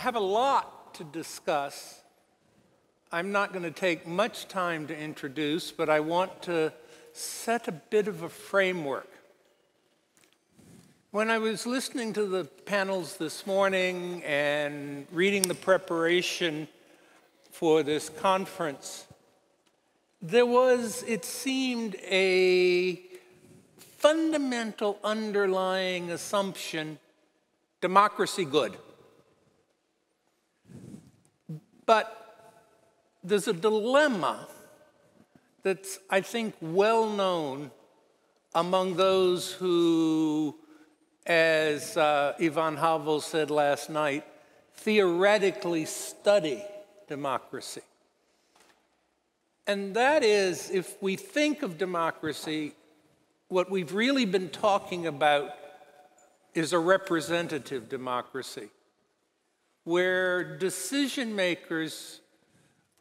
have a lot to discuss. I'm not going to take much time to introduce, but I want to set a bit of a framework. When I was listening to the panels this morning and reading the preparation for this conference, there was, it seemed, a fundamental underlying assumption: democracy good. But there's a dilemma that's, I think, well known among those who, as Ivan Havel said last night, theoretically study democracy. And that is, if we think of democracy, what we've really been talking about is a representative democracy, where decision makers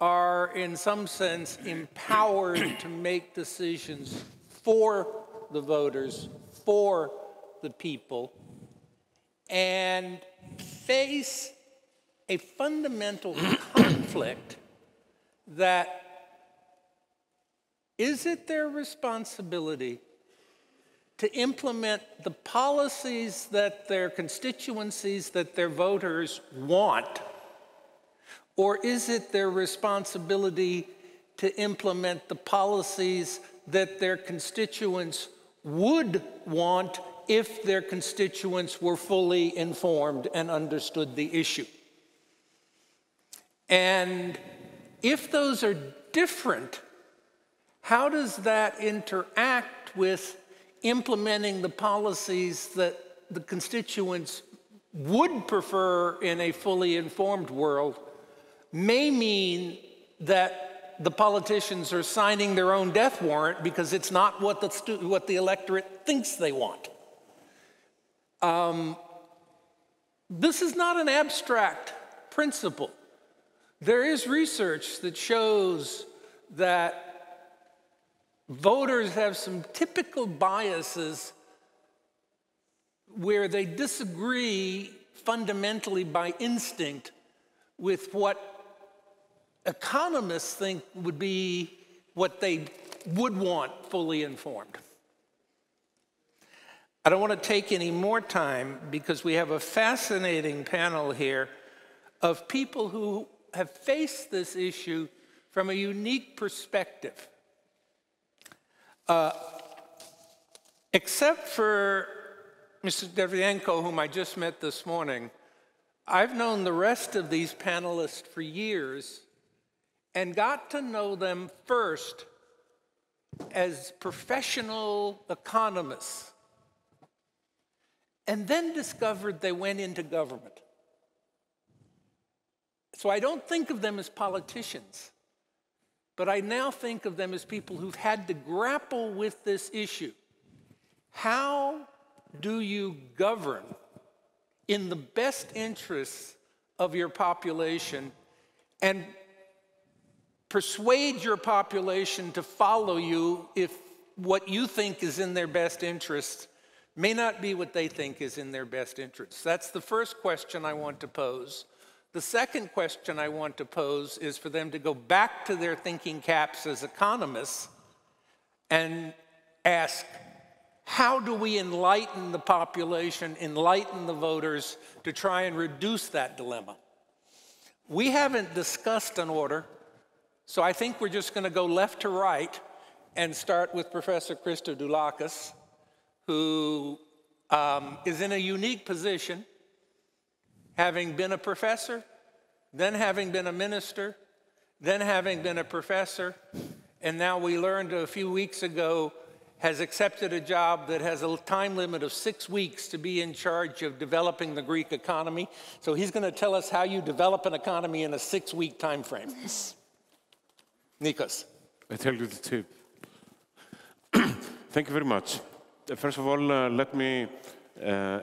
are, in some sense, empowered to make decisions for the voters, for the people, and face a fundamental conflict that, is it their responsibility to implement the policies that their constituencies, that their voters want, or is it their responsibility to implement the policies that their constituents would want if their constituents were fully informed and understood the issue? And if those are different, how does that interact with implementing the policies that the constituents would prefer in a fully informed world? May mean that the politicians are signing their own death warrant because it's not what the electorate thinks they want. This is not an abstract principle. There is research that shows that voters have some typical biases where they disagree fundamentally by instinct with what economists think would be what they would want fully informed. I don't want to take any more time because we have a fascinating panel here of people who have faced this issue from a unique perspective. Except for Mr. Derevyanko, whom I just met this morning, I've known the rest of these panelists for years and got to know them first as professional economists, and then discovered they went into government. So I don't think of them as politicians, but I now think of them as people who've had to grapple with this issue. How do you govern in the best interests of your population and persuade your population to follow you if what you think is in their best interests may not be what they think is in their best interests? That's the first question I want to pose. The second question I want to pose is for them to go back to their thinking caps as economists and ask, how do we enlighten the population, enlighten the voters to try and reduce that dilemma? We haven't discussed an order, so I think we're just going to go left to right and start with Professor Christodoulakis, who is in a unique position, having been a professor, then having been a minister, then having been a professor, and now we learned a few weeks ago has accepted a job that has a time limit of 6 weeks to be in charge of developing the Greek economy. So he's going to tell us how you develop an economy in a 6-week time frame. Nikos. I tell you the tip. Thank you very much. First of all, let me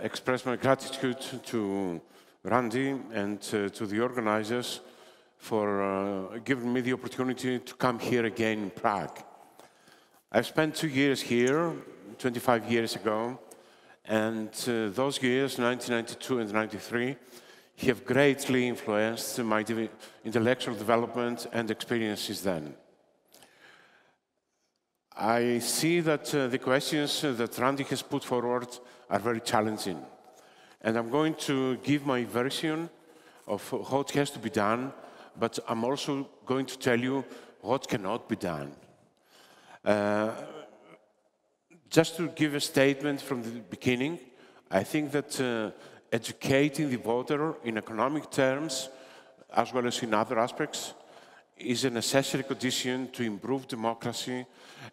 express my gratitude to Randy and to the organizers for giving me the opportunity to come here again in Prague. I've spent 2 years here, 25 years ago, and those years, 1992 and 93, have greatly influenced my intellectual development and experiences then. I see that the questions that Randy has put forward are very challenging. And I'm going to give my version of what has to be done, but I'm also going to tell you what cannot be done. Just to give a statement from the beginning, I think that educating the voter in economic terms, as well as in other aspects, is a necessary condition to improve democracy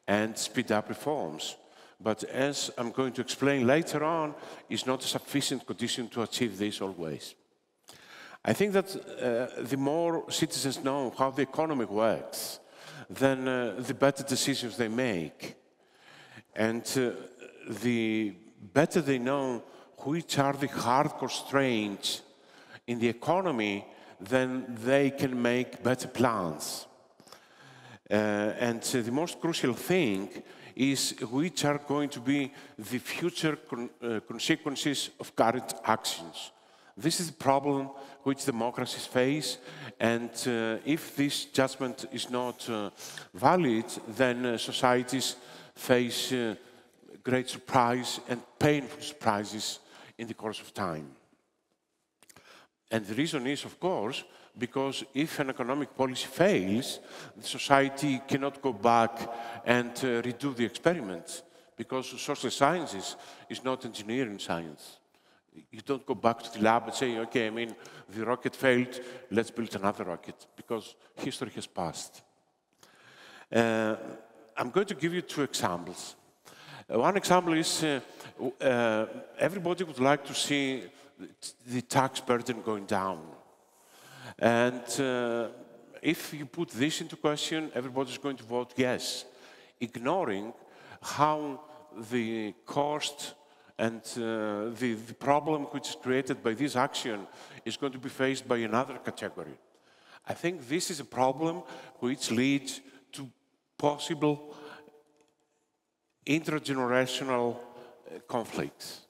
and speed up reforms. But as I'm going to explain later on, it's not a sufficient condition to achieve this always. I think that the more citizens know how the economy works, then the better decisions they make. And the better they know which are the hard constraints in the economy, then they can make better plans. And the most crucial thing is which are going to be the future consequences of current actions. This is the problem which democracies face, and if this judgment is not valid, then societies face great surprise and painful surprises in the course of time. And the reason is, of course, because if an economic policy fails, the society cannot go back and redo the experiment, because social sciences is not engineering science. You don't go back to the lab and say, okay, the rocket failed, let's build another rocket, because history has passed. I'm going to give you two examples. One example is everybody would like to see the tax burden going down. And if you put this into question, everybody's going to vote yes, ignoring how the cost and the problem which is created by this action is going to be faced by another category. I think this is a problem which leads to possible intergenerational conflicts.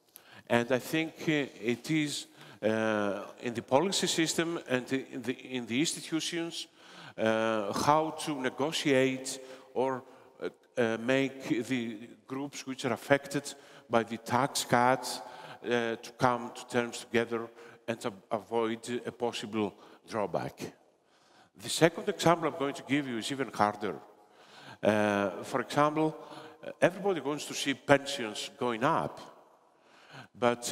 And I think it is in the policy system and in the institutions how to negotiate or make the groups which are affected by the tax cuts to come to terms together and to avoid a possible drawback. The second example I'm going to give you is even harder. For example, everybody wants to see pensions going up, but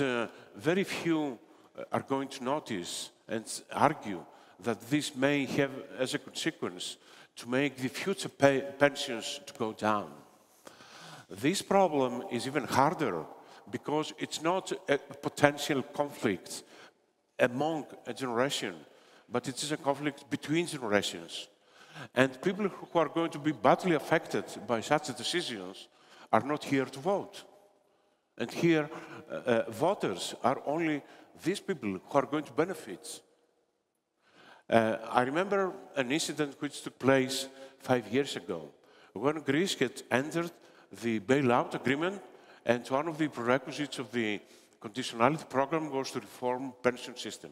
very few are going to notice and argue that this may have as a consequence to make the future pensions to go down. This problem is even harder because it's not a potential conflict among a generation, but it is a conflict between generations. And people who are going to be badly affected by such decisions are not here to vote. And here, voters are only these people who are going to benefit. I remember an incident which took place 5 years ago, when Greece had entered the bailout agreement, and one of the prerequisites of the conditionality program was to reform pension system.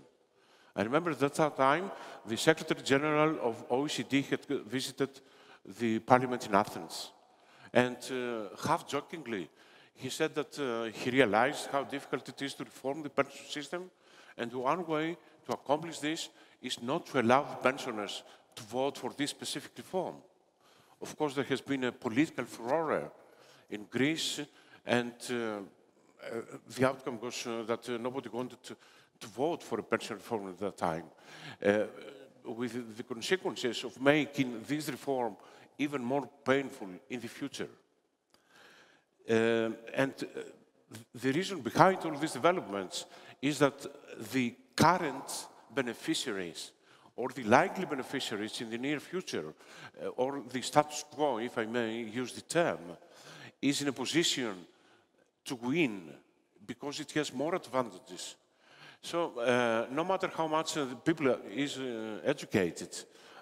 I remember at that time, the Secretary General of OECD had visited the parliament in Athens. And half jokingly, he said that he realized how difficult it is to reform the pension system, and one way to accomplish this is not to allow the pensioners to vote for this specific reform. Of course, there has been a political furore in Greece, and the outcome was that nobody wanted to vote for a pension reform at that time, with the consequences of making this reform even more painful in the future. And the reason behind all these developments is that the current beneficiaries or the likely beneficiaries in the near future, or the status quo, if I may use the term, is in a position to win because it has more advantages. So no matter how much the people is educated,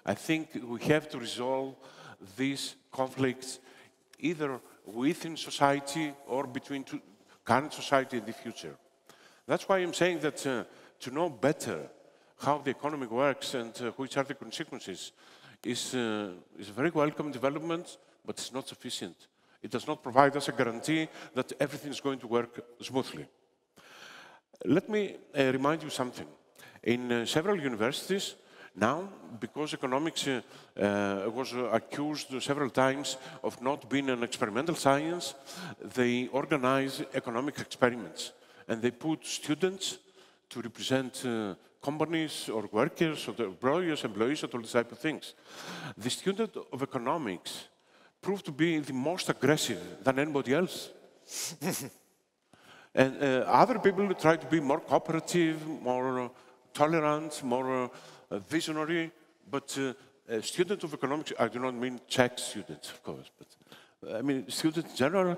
I think we have to resolve these conflicts either within society or between current society and the future. That's why I'm saying that to know better how the economy works and which are the consequences is a very welcome development, but it's not sufficient. It does not provide us a guarantee that everything is going to work smoothly. Let me remind you something. In several universities, now, because economics was accused several times of not being an experimental science, they organize economic experiments. And they put students to represent companies or workers or the employers, or all these type of things. The student of economics proved to be the most aggressive than anybody else. And other people try to be more cooperative, more tolerant, more visionary, but students of economics, I do not mean Czech students, of course, but I mean students in general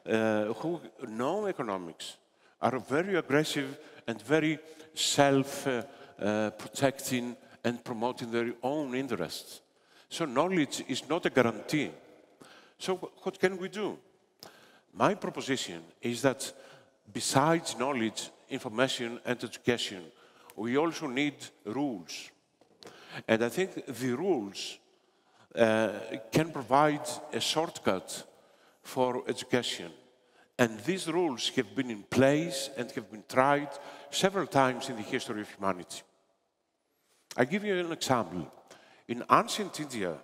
who know economics are very aggressive and very self-protecting and promoting their own interests. So knowledge is not a guarantee. So what can we do? My proposition is that besides knowledge, information, and education, we also need rules. And I think the rules can provide a shortcut for education. And these rules have been in place and have been tried several times in the history of humanity. I give you an example. In ancient India,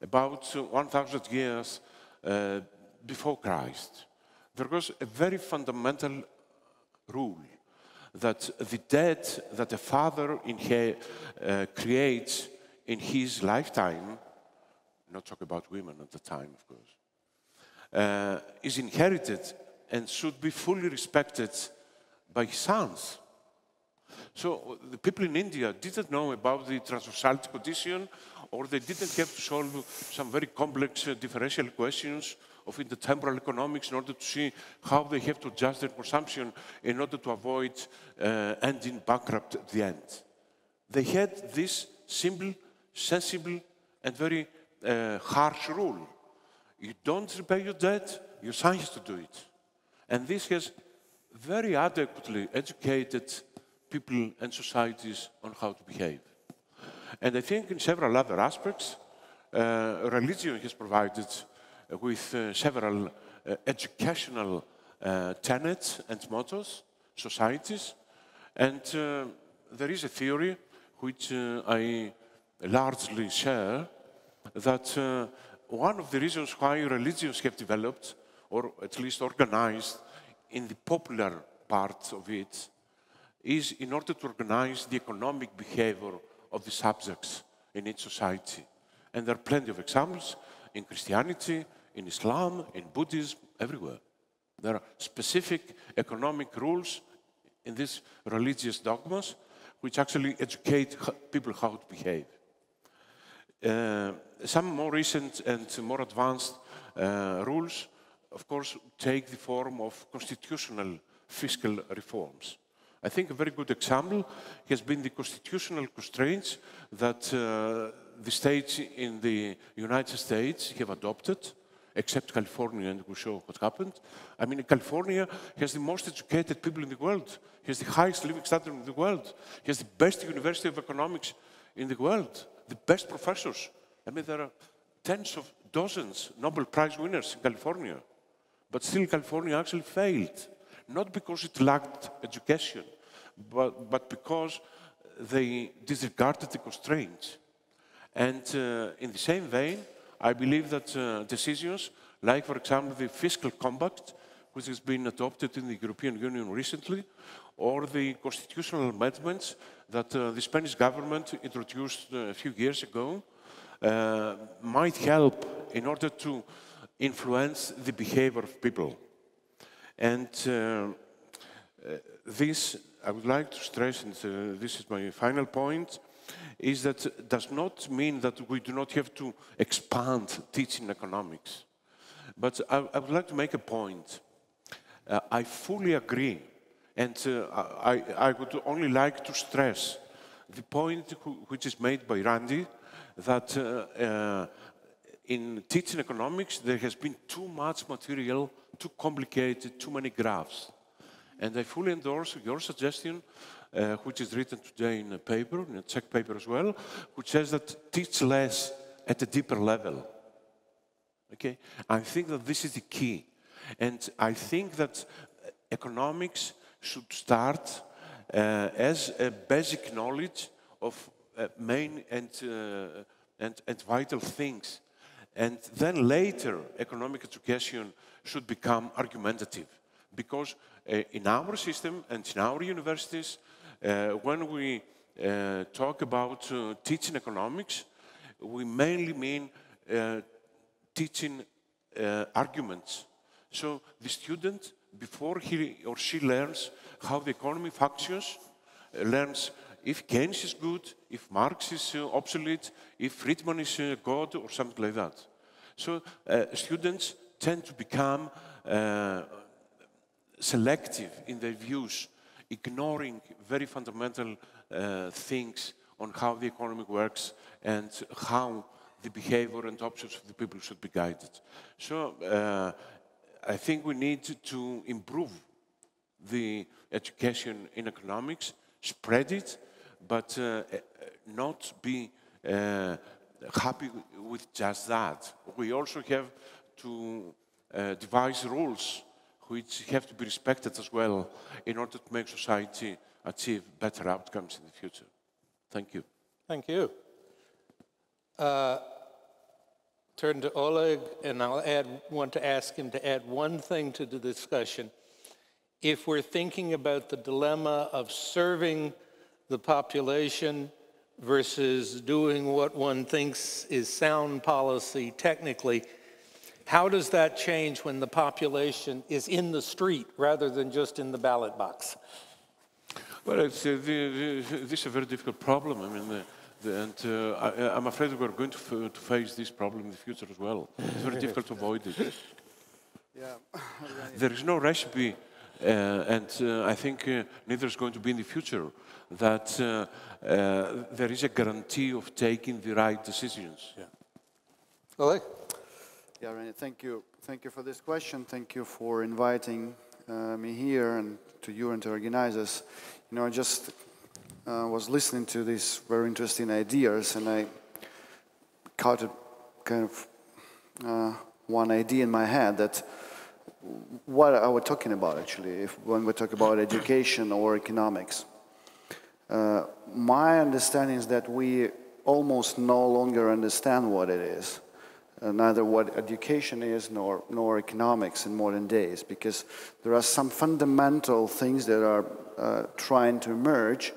about 1,000 years before Christ, there was a very fundamental rule that the debt that a father creates in his lifetime, not talk about women at the time, of course, is inherited and should be fully respected by his sons. So the people in India didn't know about the transversality condition, or they didn't have to solve some very complex differential questions of intertemporal economics in order to see how they have to adjust their consumption in order to avoid ending bankrupt at the end. They had this simple, sensible, and very harsh rule. You don't repay your debt, your son has to do it. And this has very adequately educated people and societies on how to behave. And I think in several other aspects, religion has provided with several educational tenets and mottos, societies. And there is a theory which I largely share, that one of the reasons why religions have developed, or at least organized in the popular part of it, is in order to organize the economic behavior of the subjects in each society. And there are plenty of examples in Christianity, in Islam, in Buddhism, everywhere. There are specific economic rules in these religious dogmas which actually educate people how to behave. Some more recent and more advanced rules, of course, take the form of constitutional fiscal reforms. I think a very good example has been the constitutional constraints that the states in the United States have adopted, except California, and we'll show what happened. I mean, California has the most educated people in the world, has the highest living standard in the world, has the best University of Economics in the world, the best professors. I mean, there are tens of dozens Nobel Prize winners in California. But still, California actually failed. Not because it lacked education, but because they disregarded the constraints. And in the same vein, I believe that decisions like, for example, the fiscal compact, which has been adopted in the European Union recently, or the constitutional amendments that the Spanish government introduced a few years ago, might help in order to influence the behavior of people. And this, I would like to stress, and this is my final point, is that it does not mean that we do not have to expand teaching economics. But I would like to make a point. I fully agree, and I would only like to stress the point which is made by Randy, that in teaching economics, there has been too much material, too complicated, too many graphs. And I fully endorse your suggestion which is written today in a paper, in a Czech paper as well, which says that teach less at a deeper level. Okay? I think that this is the key. And I think that economics should start as a basic knowledge of main and vital things. And then later, economic education should become argumentative. Because in our system and in our universities, when we talk about teaching economics, we mainly mean teaching arguments. So the student, before he or she learns how the economy functions, learns if Keynes is good, if Marx is obsolete, if Friedman is God, or something like that. So students tend to become selective in their views, ignoring very fundamental things on how the economy works and how the behavior and options of the people should be guided. So I think we need to improve the education in economics, spread it, but not be happy with just that. We also have to devise rules which have to be respected as well in order to make society achieve better outcomes in the future. Thank you. Thank you. Turn to Oleg, and I'll want to ask him to add one thing to the discussion. If we're thinking about the dilemma of serving the population versus doing what one thinks is sound policy technically, how does that change when the population is in the street rather than just in the ballot box? Well, this is a very difficult problem. I mean, I'm afraid we're going to face this problem in the future as well. It's very difficult to avoid it. Yeah. There is no recipe, and I think neither is going to be in the future, that there is a guarantee of taking the right decisions. Yeah. Oleg? Yeah, René, thank you. Thank you for this question. Thank you for inviting me here, and to you and to organizers. You know, I just was listening to these very interesting ideas, and I caught a kind of one idea in my head that what are we talking about actually when we talk about education or economics. My understanding is that we almost no longer understand what it is. Neither what education is nor economics in modern days, because there are some fundamental things that are trying to emerge,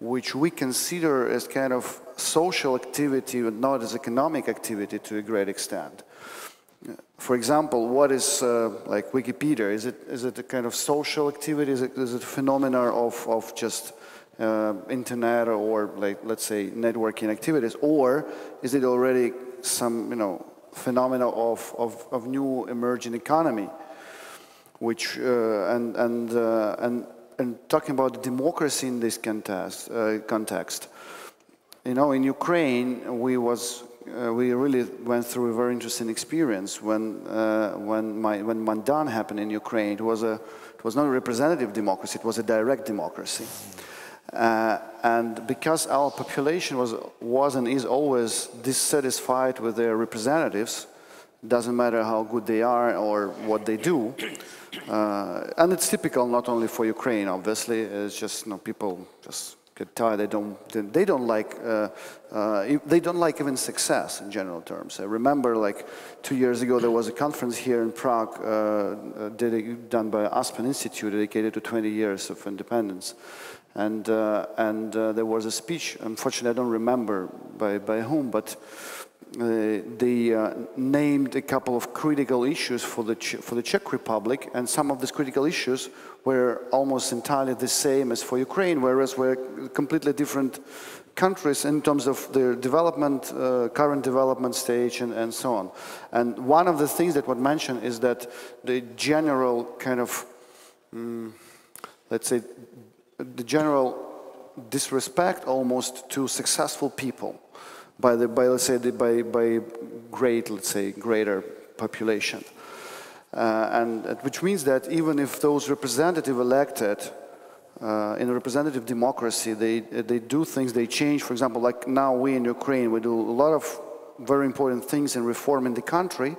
which we consider as kind of social activity, but not as economic activity to a great extent. For example, what is like Wikipedia? Is it a kind of social activity? Is it a phenomenon of just internet or, like, let's say, networking activities, or is it already some, you know, phenomena of new emerging economy, which and talking about democracy in this context, you know, in Ukraine we really went through a very interesting experience when Maidan happened in Ukraine. It was not a representative democracy; it was a direct democracy. And because our population was and is always dissatisfied with their representatives, doesn't matter how good they are or what they do, and it's typical not only for Ukraine, obviously. It's just, you know, people just get tired. They don't like even success in general terms. I remember, like 2 years ago, there was a conference here in Prague done by Aspen Institute, dedicated to 20 years of independence. And there was a speech, unfortunately I don't remember by whom, but they named a couple of critical issues for the Czech Republic, and some of these critical issues were almost entirely the same as for Ukraine, whereas we're completely different countries in terms of their development, current development stage, and so on. And one of the things that was mentioned is that the general kind of, let's say, the general disrespect almost to successful people by greater population, and which means that even if those representatives elected in a representative democracy, they do things, they change. For example, like now we in Ukraine, we do a lot of very important things in reforming the country.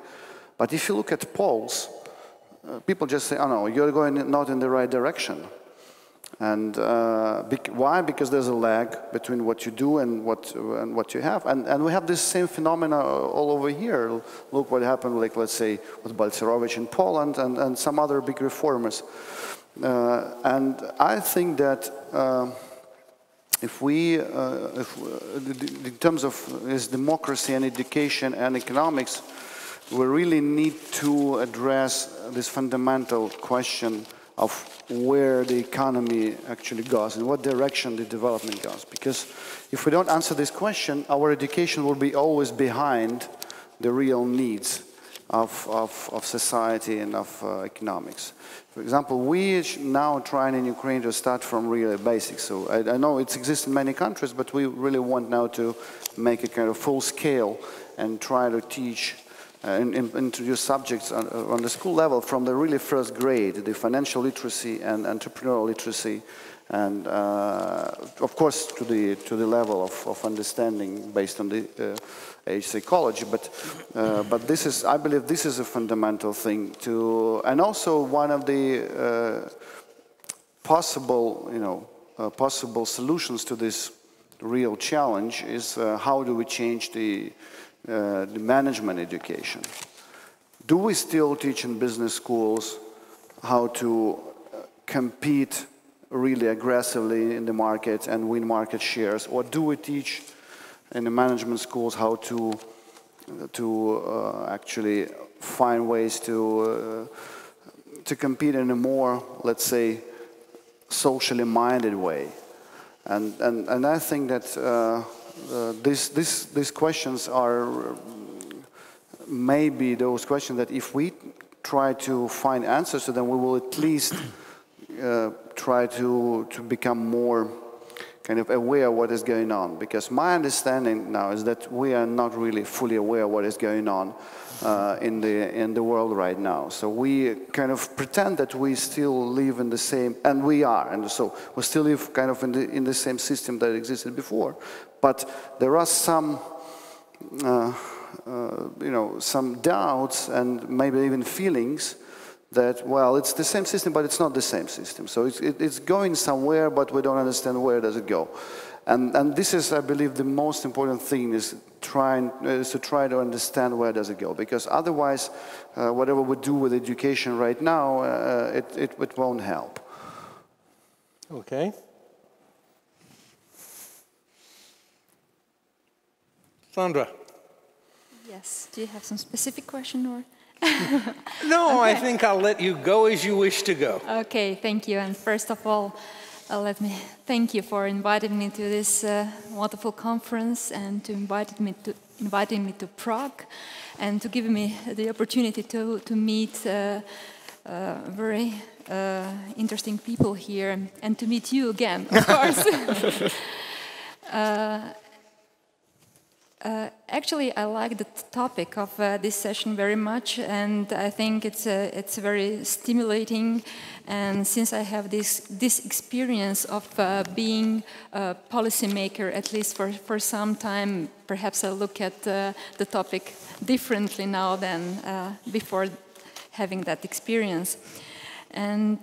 But if you look at polls, people just say, oh no, you're going not in the right direction. And why? Because there's a lag between what you do and what you have. And we have this same phenomena all over here. Look what happened, like, let's say, with Balcerowicz in Poland and some other big reformers. And I think that in terms of this democracy and education and economics, we really need to address this fundamental question of where the economy actually goes and what direction the development goes. Because if we don't answer this question, our education will be always behind the real needs of society and of economics. For example, we now trying in Ukraine to start from really basics. So I know it exists in many countries, but we really want now to make a kind of full scale and try to teach and introduce subjects on the school level from the really first grade, the financial literacy and entrepreneurial literacy, and of course to the level of understanding based on the age psychology. But this is, I believe, this is a fundamental thing to, and also one of the possible, possible solutions to this real challenge is how do we change the management education. Do we still teach in business schools how to compete really aggressively in the market and win market shares, or do we teach in the management schools how to actually find ways to compete in a more, let's say, socially minded way? And I think that these questions are maybe those questions that if we try to find answers to them, we will at least try to become more kind of aware of what is going on. Because my understanding now is that we are not really fully aware of what is going on in the world right now. So we kind of pretend that we still live in the same, and we are, and so we still live kind of in the same system that existed before. But there are some, some doubts and maybe even feelings that, well, it's the same system, but it's not the same system. So it's going somewhere, but we don't understand where does it go. And this is, I believe, the most important thing is to try to understand where does it go. Because otherwise, whatever we do with education right now, it won't help. Okay. Sandra. Yes. Do you have some specific question or? No, Okay. I think I'll let you go as you wish to go. Okay, thank you. And first of all, let me thank you for inviting me to this wonderful conference and to inviting me to Prague and to give me the opportunity to meet very interesting people here and to meet you again, of course. Actually, I like the topic of this session very much, and I think it's very stimulating. And since I have this experience of being a policymaker, at least for some time, perhaps I'll look at the topic differently now than before having that experience. And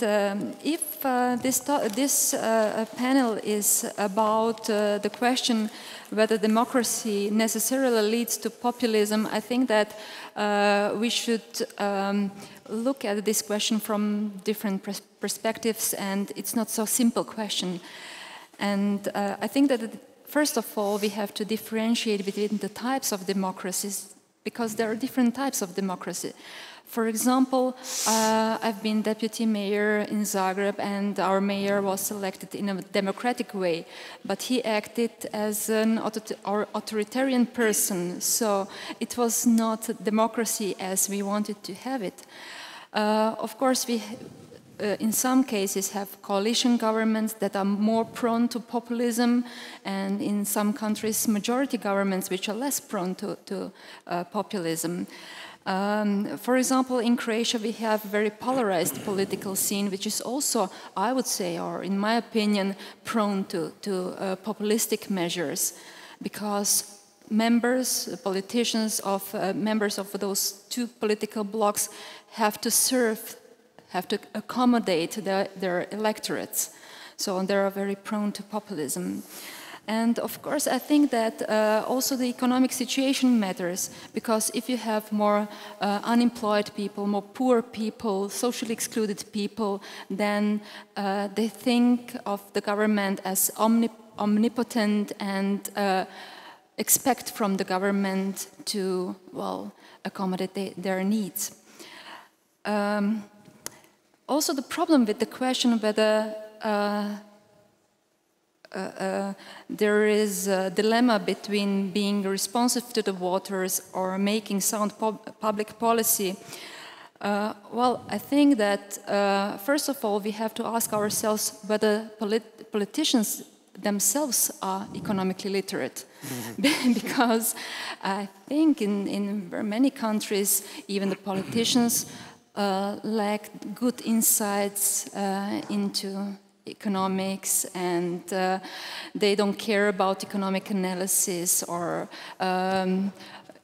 if this panel is about the question whether democracy necessarily leads to populism, I think that we should look at this question from different perspectives, and it's not so simple question. And I think that first of all we have to differentiate between the types of democracies, because there are different types of democracy. For example, I've been deputy mayor in Zagreb, and our mayor was selected in a democratic way, but he acted as an authoritarian person, so it was not democracy as we wanted to have it. Of course, we in some cases have coalition governments that are more prone to populism, and in some countries majority governments which are less prone to populism. For example, in Croatia, we have a very polarized political scene, which is also, I would say, or in my opinion, prone to populistic measures, because politicians of members of those two political blocs have to accommodate their electorates. So they are very prone to populism. And of course, I think that also the economic situation matters, because if you have more unemployed people, more poor people, socially excluded people, then they think of the government as omnipotent and expect from the government to, well, accommodate their needs. Also, the problem with the question whether there is a dilemma between being responsive to the voters or making sound public policy. Well, I think that first of all we have to ask ourselves whether politicians themselves are economically literate. Because I think in many countries even the politicians lack good insights into economics, and they don't care about economic analysis or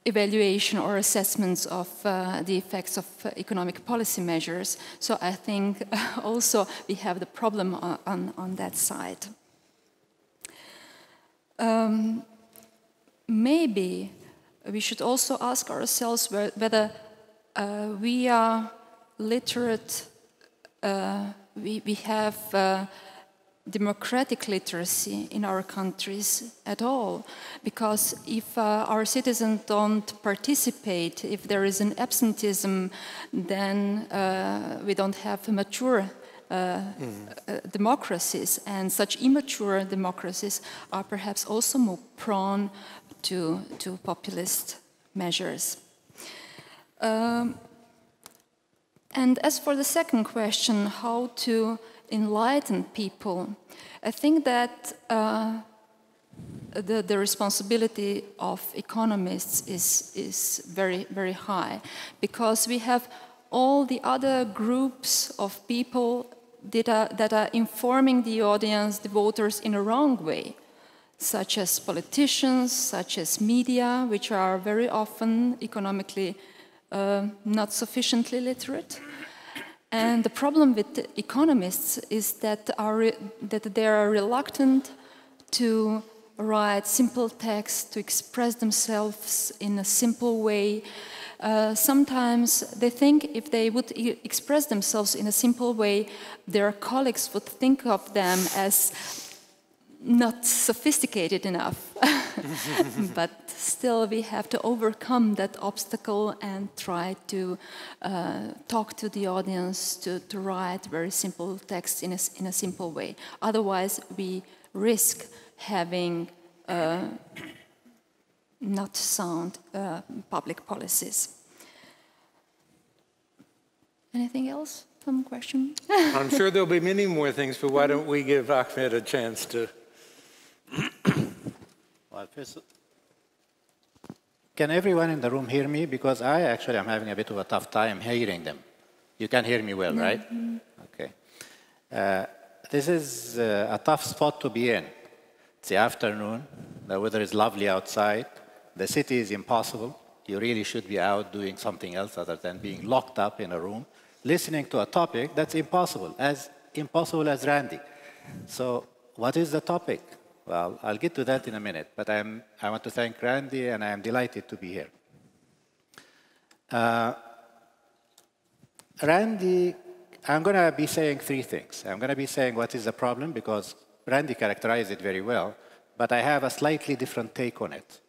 evaluation or assessments of the effects of economic policy measures. So I think also we have the problem on that side. Maybe we should also ask ourselves whether we are literate, we have democratic literacy in our countries at all. Because if our citizens don't participate, if there is an absenteeism, then we don't have mature democracies, and such immature democracies are perhaps also more prone to populist measures. And as for the second question, how to enlighten people, I think that the responsibility of economists is very, very high, because we have all the other groups of people that are informing the audience, the voters, in a wrong way, such as politicians, such as media, which are very often economically not sufficiently literate. And the problem with the economists is that they are reluctant to write simple text, to express themselves in a simple way. Sometimes they think if they would express themselves in a simple way, their colleagues would think of them as not sophisticated enough. But still we have to overcome that obstacle and try to talk to the audience, to write very simple text in a simple way. Otherwise we risk having not sound public policies. Anything else? Some question? I'm sure there'll be many more things, but why don't we give Ahmed a chance to... Well, first, can everyone in the room hear me? Because I actually am having a bit of a tough time hearing them. You can hear me well, right? Okay. This is a tough spot to be in. It's the afternoon, the weather is lovely outside, the city is impossible. You really should be out doing something else other than being locked up in a room, listening to a topic that's impossible as Randy. So what is the topic? Well, I'll get to that in a minute, but I want to thank Randy, and I am delighted to be here. Randy, I'm going to be saying three things. I'm going to be saying what is the problem, because Randy characterized it very well, but I have a slightly different take on it.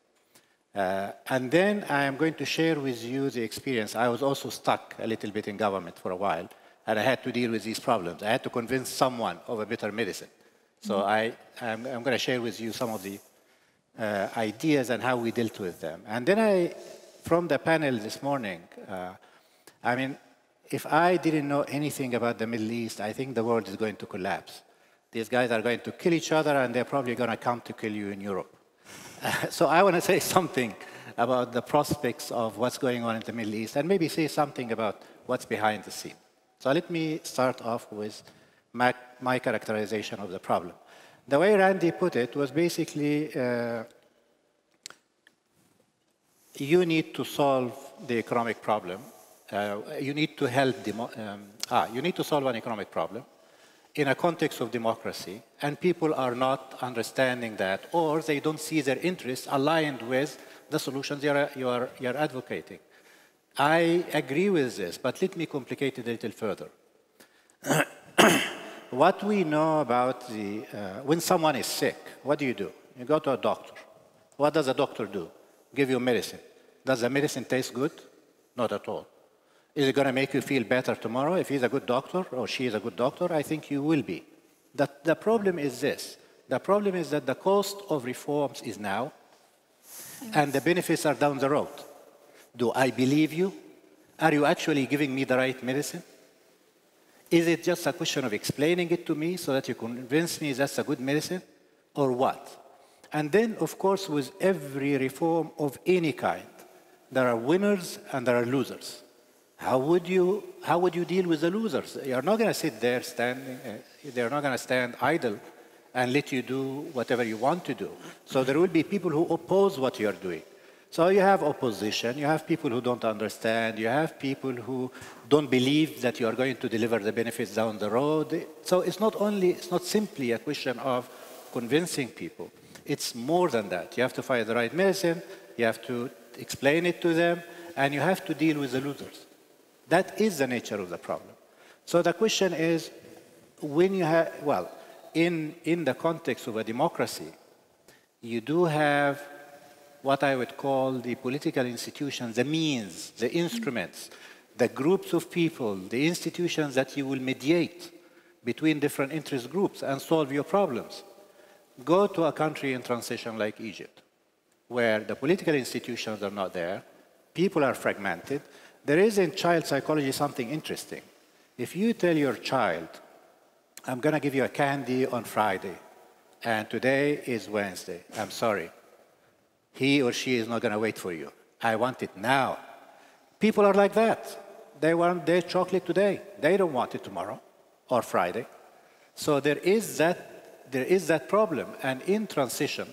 And then I am going to share with you the experience. I was also stuck a little bit in government for a while, and I had to deal with these problems. I had to convince someone of a better medicine. So I'm going to share with you some of the ideas and how we dealt with them. And then from the panel this morning, I mean, if I didn't know anything about the Middle East, I think the world is going to collapse. These guys are going to kill each other, and they're probably going to come to kill you in Europe. So I want to say something about the prospects of what's going on in the Middle East and maybe say something about what's behind the scene. So let me start off with my characterization of the problem. The way Randy put it was basically you need to solve the economic problem. You need to help you need to solve an economic problem in a context of democracy, and people are not understanding that, or they don't see their interests aligned with the solutions you're advocating. I agree with this, but let me complicate it a little further. What we know about when someone is sick, what do? You go to a doctor. What does a doctor do? Give you medicine. Does the medicine taste good? Not at all. Is it going to make you feel better tomorrow? If he's a good doctor or she is a good doctor, I think you will be. The problem is this. The problem is that the cost of reforms is now, and the benefits are down the road. Do I believe you? Are you actually giving me the right medicine? Is it just a question of explaining it to me so that you convince me that's a good medicine, or what? And then, of course, with every reform of any kind, there are winners and there are losers. How would you deal with the losers? You're not going to sit there they're not going to stand idle and let you do whatever you want to do. So there will be people who oppose what you're doing. So you have opposition, you have people who don't understand, you have people who don't believe that you are going to deliver the benefits down the road. So it's not simply a question of convincing people. It's more than that. You have to find the right medicine, you have to explain it to them, and you have to deal with the losers. That is the nature of the problem. So the question is, when you have, well, in the context of a democracy, you do have what I would call the political institutions, the means, the instruments, the groups of people, the institutions that you will mediate between different interest groups and solve your problems. Go to a country in transition like Egypt, where the political institutions are not there, people are fragmented. There is in child psychology something interesting. If you tell your child, I'm going to give you a candy on Friday, and today is Wednesday, I'm sorry, he or she is not going to wait for you. I want it now. People are like that. They want their chocolate today. They don't want it tomorrow or Friday. So there is that problem. And in transitions,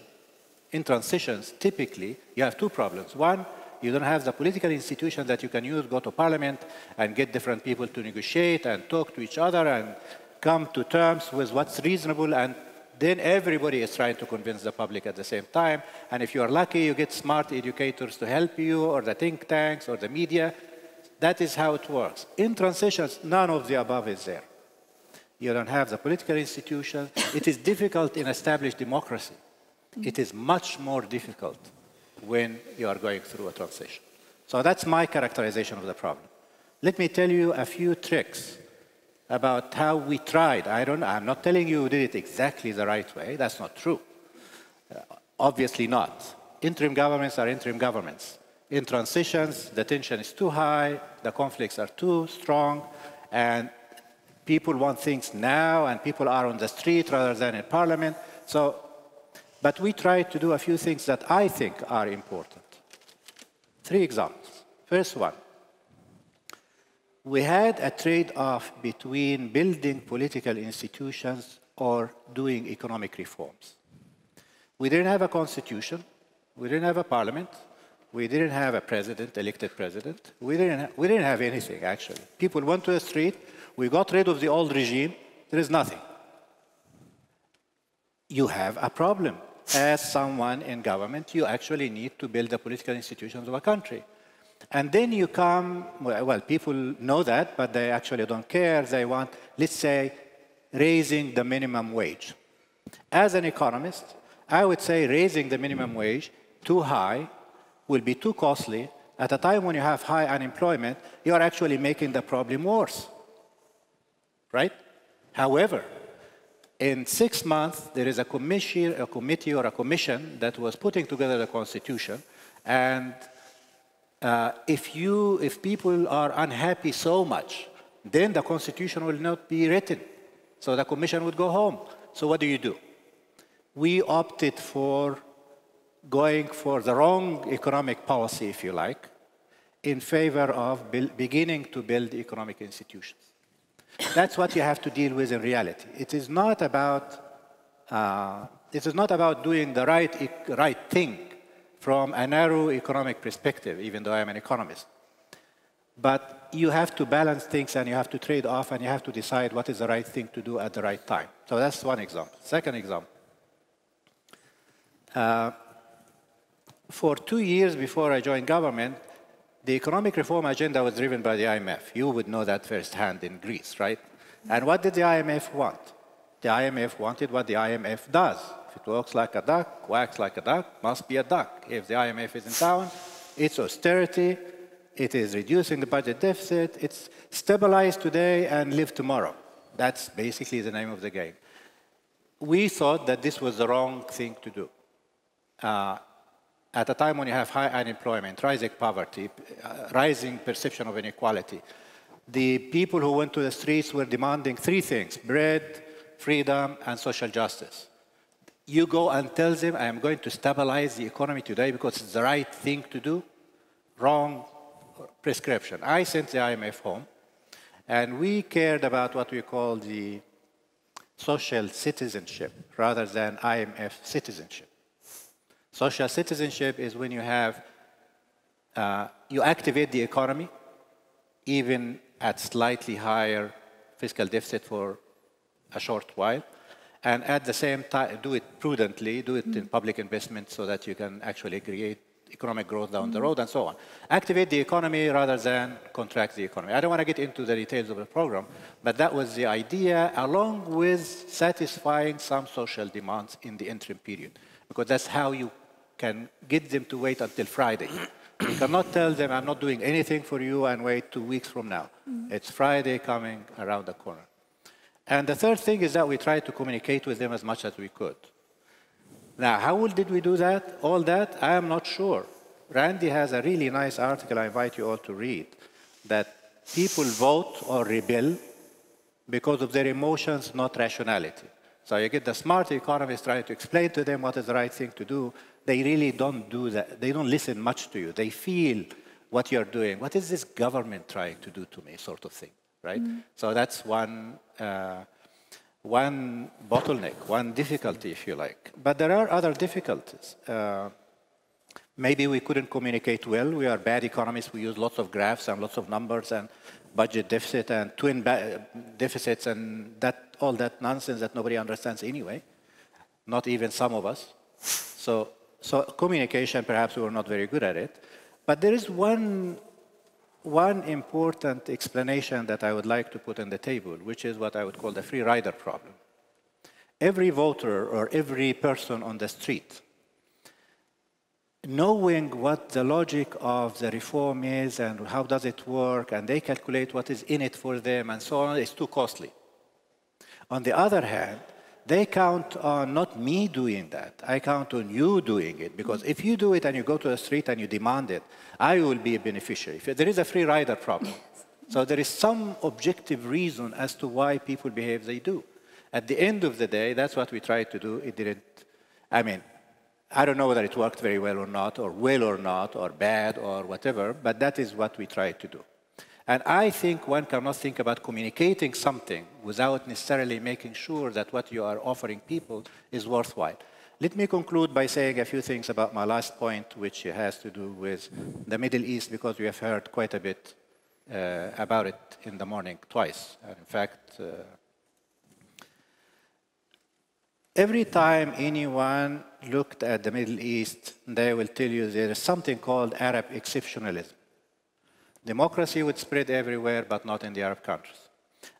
typically, you have two problems. One, you don't have the political institutions that you can use, go to parliament and get different people to negotiate and talk to each other and come to terms with what's reasonable, and then everybody is trying to convince the public at the same time. And if you are lucky, you get smart educators to help you, or the think tanks, or the media. That is how it works. In transitions, none of the above is there. You don't have the political institutions. It is difficult in established democracy. It is much more difficult when you are going through a transition. So that's my characterization of the problem. Let me tell you a few tricks about how we tried. I'm not telling you we did it exactly the right way. That's not true. Obviously not. Interim governments are interim governments. In transitions, the tension is too high, the conflicts are too strong, and people want things now, and people are on the street rather than in parliament. But we tried to do a few things that I think are important. 3 examples. First one, we had a trade-off between building political institutions or doing economic reforms. We didn't have a constitution, we didn't have a parliament, we didn't have a president, elected president, we didn't have anything, actually. People went to the street, we got rid of the old regime, there is nothing. You have a problem. As someone in government, you actually need to build the political institutions of a country. And then you come, well, people know that, but they actually don't care. They want, let's say, raising the minimum wage. As an economist, I would say raising the minimum wage too high will be too costly. At a time when you have high unemployment, you are actually making the problem worse, right? However, in 6 months, there is a committee or a commission that was putting together the Constitution, and if people are unhappy so much, then the Constitution will not be written. So the Commission would go home. So what do? We opted for going for the wrong economic policy, if you like, in favor of beginning to build economic institutions. That's what you have to deal with in reality. It is not about doing the right thing from a narrow economic perspective, even though I'm an economist. But you have to balance things and you have to trade off and you have to decide what is the right thing to do at the right time. So that's one example. Second example. For 2 years before I joined government, the economic reform agenda was driven by the IMF. You would know that firsthand in Greece, right? And what did the IMF want? The IMF wanted what the IMF does. If it walks like a duck, quacks like a duck, must be a duck. If the IMF is in town, it's austerity, it is reducing the budget deficit, it's stabilize today and live tomorrow. That's basically the name of the game. We thought that this was the wrong thing to do. At a time when you have high unemployment, rising poverty, rising perception of inequality, the people who went to the streets were demanding 3 things: bread, freedom, and social justice. You go and tell them, I am going to stabilize the economy today because it's the right thing to do. Wrong prescription. I sent the IMF home, and we cared about what we call the social citizenship rather than IMF citizenship. Social citizenship is when you have, you activate the economy, even at slightly higher fiscal deficit for a short while, and at the same time, do it prudently, do it in public investment so that you can actually create economic growth down the road and so on. Activate the economy rather than contract the economy. I don't want to get into the details of the program, but that was the idea, along with satisfying some social demands in the interim period, because that's how you can get them to wait until Friday. You cannot tell them, I'm not doing anything for you and wait 2 weeks from now. It's Friday coming around the corner. And the third thing is that we tried to communicate with them as much as we could. Now, how did we do that? All that, I am not sure. Randy has a really nice article I invite you all to read, that people vote or rebel because of their emotions, not rationality. So you get the smart economists trying to explain to them what is the right thing to do. They really don't do that. They don't listen much to you. They feel what you're doing. What is this government trying to do to me, sort of thing, right? So that's one bottleneck, one difficulty, if you like. But there are other difficulties. Maybe we couldn't communicate well. We are bad economists. We use lots of graphs and lots of numbers and budget deficit and twin deficits and all that nonsense that nobody understands anyway, not even some of us. So communication, perhaps we were not very good at it. But there is one important explanation that I would like to put on the table, which is what I would call the free rider problem. Every voter or every person on the street, knowing what the logic of the reform is and how does it work, and they calculate what is in it for them and so on, is too costly. On the other hand, they count on not me doing that. I count on you doing it, because if you do it and you go to the street and you demand it, I will be a beneficiary. There is a free rider problem. So there is some objective reason as to why people behave they do. At the end of the day, that's what we tried to do. It didn't, I mean, I don't know whether it worked very well or not, or bad, or whatever, but that is what we tried to do. And I think one cannot think about communicating something without necessarily making sure that what you are offering people is worthwhile. Let me conclude by saying a few things about my last point, which has to do with the Middle East, because we have heard quite a bit about it in the morning twice. And in fact, every time anyone looked at the Middle East, they will tell you there is something called Arab exceptionalism. Democracy would spread everywhere, but not in the Arab countries.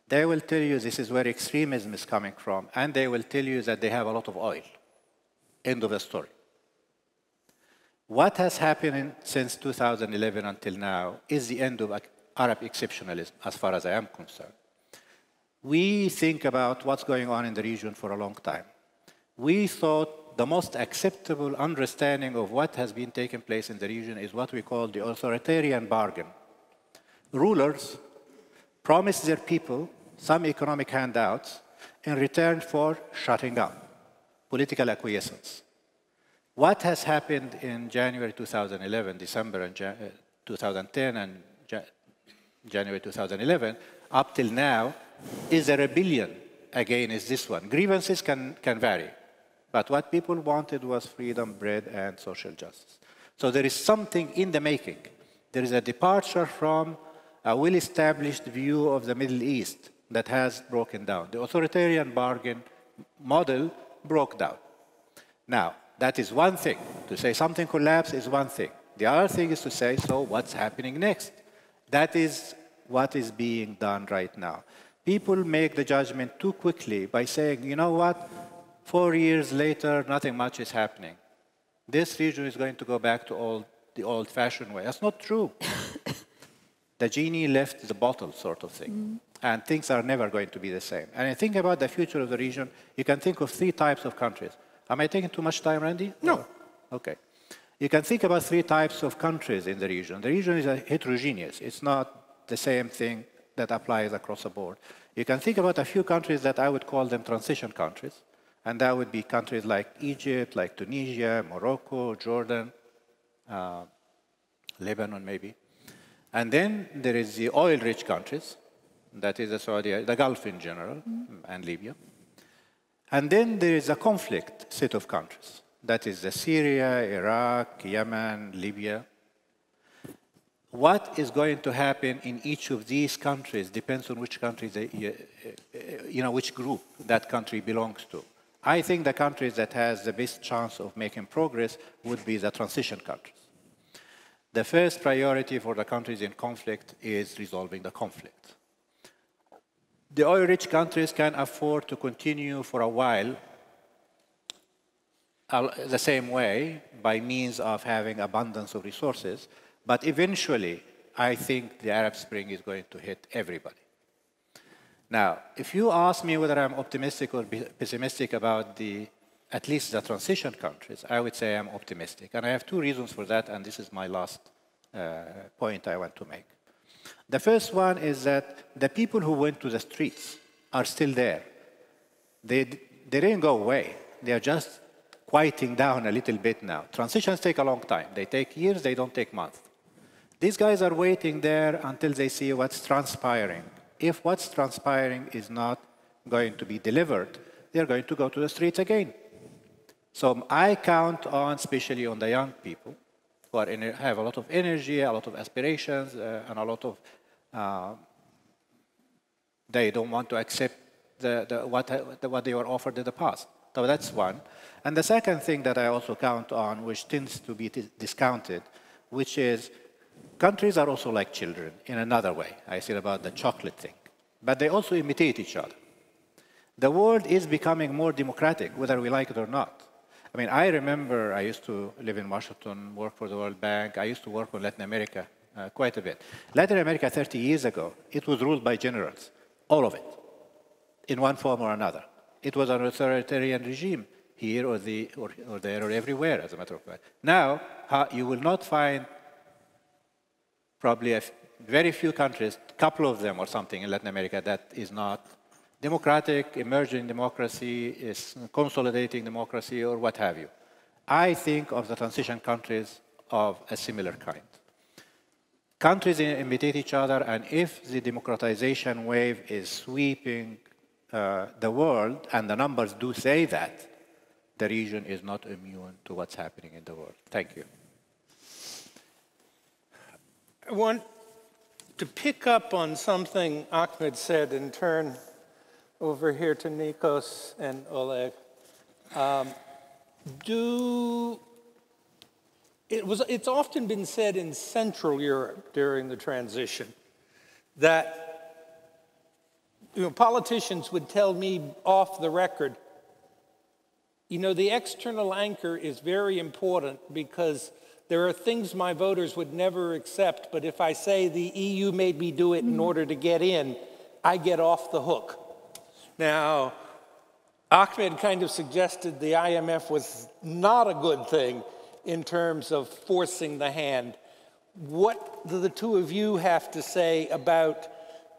They will tell you this is where extremism is coming from, and they will tell you that they have a lot of oil. End of the story. What has happened since 2011 until now is the end of Arab exceptionalism, as far as I am concerned. We think about what's going on in the region for a long time. We thought the most acceptable understanding of what has been taking place in the region is what we call the authoritarian bargain. Rulers promise their people some economic handouts in return for shutting up, political acquiescence. What has happened in January 2011, December and 2010 and January 2011, up till now, is a rebellion against this one. Grievances can vary, but what people wanted was freedom, bread, and social justice. So there is something in the making. There is a departure from a well-established view of the Middle East that has broken down. The authoritarian bargain model broke down. Now, that is one thing. To say something collapsed is one thing. The other thing is to say, so what's happening next? That is what is being done right now. People make the judgment too quickly by saying, you know what, 4 years later, nothing much is happening. This region is going to go back to the old-fashioned way. That's not true. The genie left the bottle, sort of thing. And things are never going to be the same. And I think about the future of the region, you can think of 3 types of countries. Am I taking too much time, Randy? No. Okay. You can think about 3 types of countries in the region. The region is heterogeneous. It's not the same thing that applies across the board. You can think about a few countries that I would call them transition countries. And that would be countries like Egypt, like Tunisia, Morocco, Jordan, Lebanon maybe. And then there is the oil-rich countries, that is the Gulf in general, and Libya. And then there is a conflict set of countries. That is the Syria, Iraq, Yemen, Libya. What is going to happen in each of these countries depends on which country which group that country belongs to. I think the countries that has the best chance of making progress would be the transition countries. The first priority for the countries in conflict is resolving the conflict. The oil-rich countries can afford to continue for a while the same way by means of having abundance of resources, but eventually I think the Arab Spring is going to hit everybody. Now, if you ask me whether I'm optimistic or pessimistic about at least the transition countries, I would say I'm optimistic. And I have 2 reasons for that, and this is my last point I want to make. The first one is that the people who went to the streets are still there. They didn't go away. They are just quieting down a little bit now. Transitions take a long time. They take years, they don't take months. These guys are waiting there until they see what's transpiring. If what's transpiring is not going to be delivered, they're going to go to the streets again. So I count on, especially on the young people, who have a lot of energy, a lot of aspirations, and a lot of, they don't want to accept what they were offered in the past. So that's one. And the second thing that I also count on, which tends to be discounted, which is countries are also like children in another way. I said about the chocolate thing. But they also imitate each other. The world is becoming more democratic, whether we like it or not. I mean, I remember I used to live in Washington, work for the World Bank. I used to work on Latin America quite a bit. Latin America 30 years ago, it was ruled by generals, all of it, in one form or another. It was an authoritarian regime here or there or everywhere, as a matter of fact. Now, you will not find probably very few countries, a couple of them or something in Latin America that is not democratic, emerging democracy, is consolidating democracy, or what have you. I think of the transition countries of a similar kind. Countries imitate each other, and if the democratization wave is sweeping the world, and the numbers do say that, the region is not immune to what's happening in the world. Thank you. I want to pick up on something Ahmed said and turn over here to Nikos and Oleg. It's often been said in Central Europe during the transition that politicians would tell me off the record, the external anchor is very important because there are things my voters would never accept, but if I say the EU made me do it in order to get in, I get off the hook. Now, Ahmed kind of suggested the IMF was not a good thing in terms of forcing the hand. What do the two of you have to say about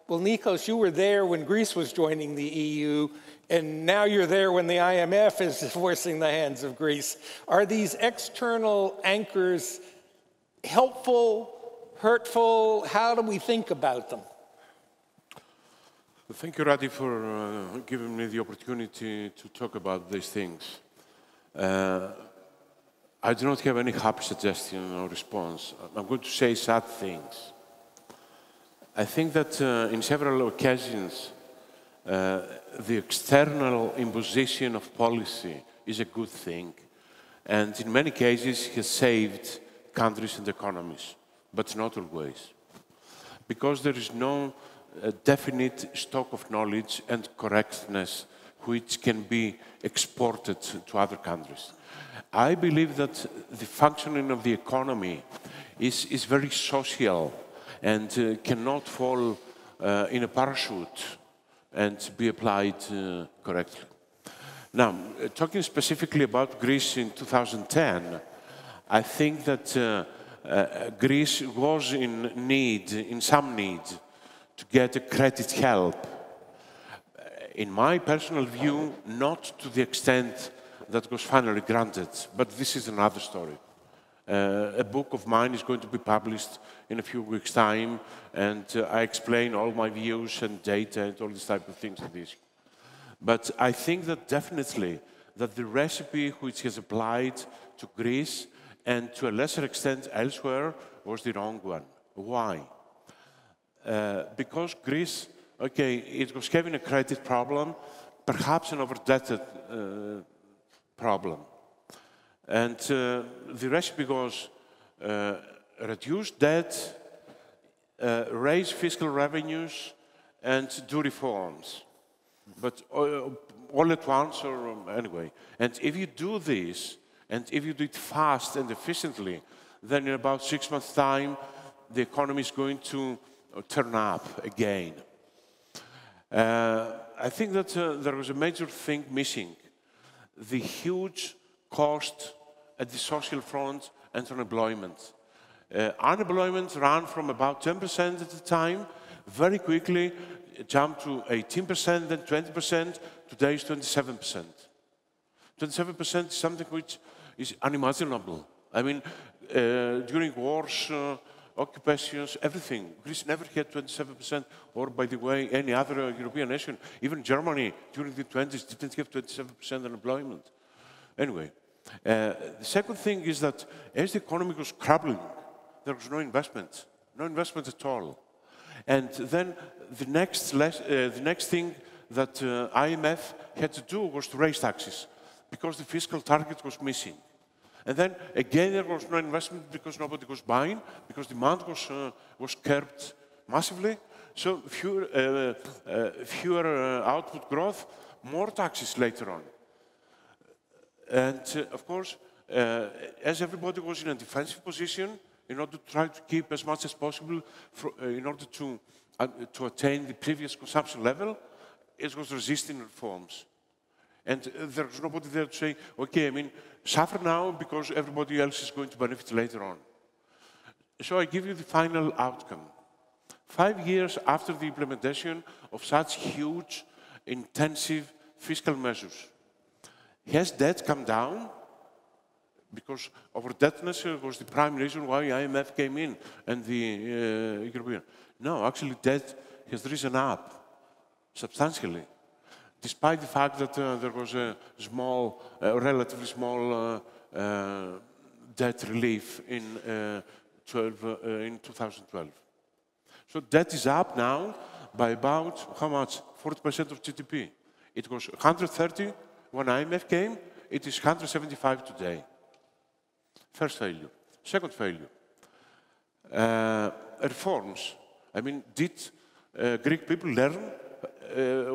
Well, Nikos, you were there when Greece was joining the EU, and now you're there when the IMF is forcing the hands of Greece. Are these external anchors helpful, hurtful? How do we think about them? Thank you, Radi, for giving me the opportunity to talk about these things. I do not have any happy suggestion or response. I'm going to say sad things. I think that in several occasions, the external imposition of policy is a good thing, and in many cases has saved countries and economies, but not always. Because there is no definite stock of knowledge and correctness which can be exported to other countries. I believe that the functioning of the economy is very social and cannot fall in a parachute and be applied correctly. Now, talking specifically about Greece in 2010, I think that Greece was in some need to get a credit help. In my personal view, not to the extent that was finally granted, but this is another story. A book of mine is going to be published in a few weeks' time, and I explain all my views and data and all these type of things to this. But I think that definitely that the recipe which has applied to Greece and to a lesser extent elsewhere was the wrong one. Why? Because Greece, okay, it was having a credit problem, perhaps an over-indebted problem. And the recipe was reduce debt, raise fiscal revenues, and do reforms. But all at once, or anyway. And if you do this, and if you do it fast and efficiently, then in about 6 months' time, the economy is going to turn up again. I think that there was a major thing missing. The huge cost at the social front and unemployment. Unemployment ran from about 10% at the time, very quickly jumped to 18%, then 20%, today is 27%. 27% is something which is unimaginable. I mean, during wars, occupations, everything. Greece never had 27%, or by the way, any other European nation. Even Germany during the 20s didn't have 27% unemployment. Anyway, the second thing is that as the economy was crumbling, there was no investment at all. And then the next thing that IMF had to do was to raise taxes, because the fiscal target was missing. And then again, there was no investment because nobody was buying, because demand was curbed massively. So fewer output growth, more taxes later on. And of course, as everybody was in a defensive position, in order to try to keep as much as possible, in order to attain the previous consumption level, it was resisting reforms. And there was nobody there to say, okay, I mean, suffer now because everybody else is going to benefit later on. So I give you the final outcome. 5 years after the implementation of such huge, intensive fiscal measures, has debt come down? Because over-indebtedness was the prime reason why IMF came in and the European. No, actually debt has risen up substantially, despite the fact that there was a small, relatively small debt relief in 2012. So debt is up now by about, how much? 40% of GDP. It was 130 when IMF came, it is 175 today. First failure. Second failure. Reforms. I mean, did Greek people learn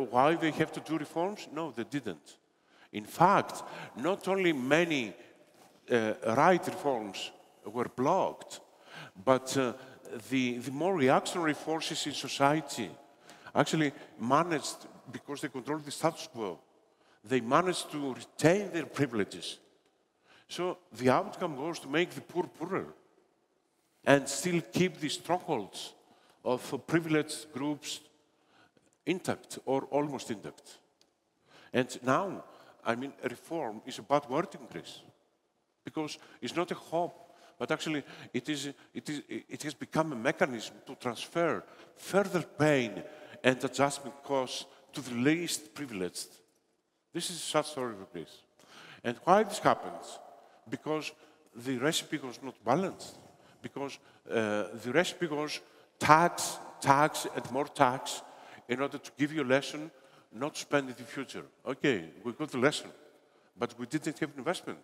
why they have to do reforms? No, they didn't. In fact, not only many right reforms were blocked, but the more reactionary forces in society actually managed, because they controlled the status quo, they managed to retain their privileges. So the outcome was to make the poor poorer and still keep the strongholds of privileged groups intact or almost intact. And now, I mean, reform is about word increase, because it's not a hope, but actually it has become a mechanism to transfer further pain and adjustment costs to the least privileged. This is a sad story for Greece. And why this happens? Because the recipe was not balanced. Because the recipe was tax, tax, and more tax in order to give you a lesson, not spend in the future. Okay, we got the lesson, but we didn't have investment.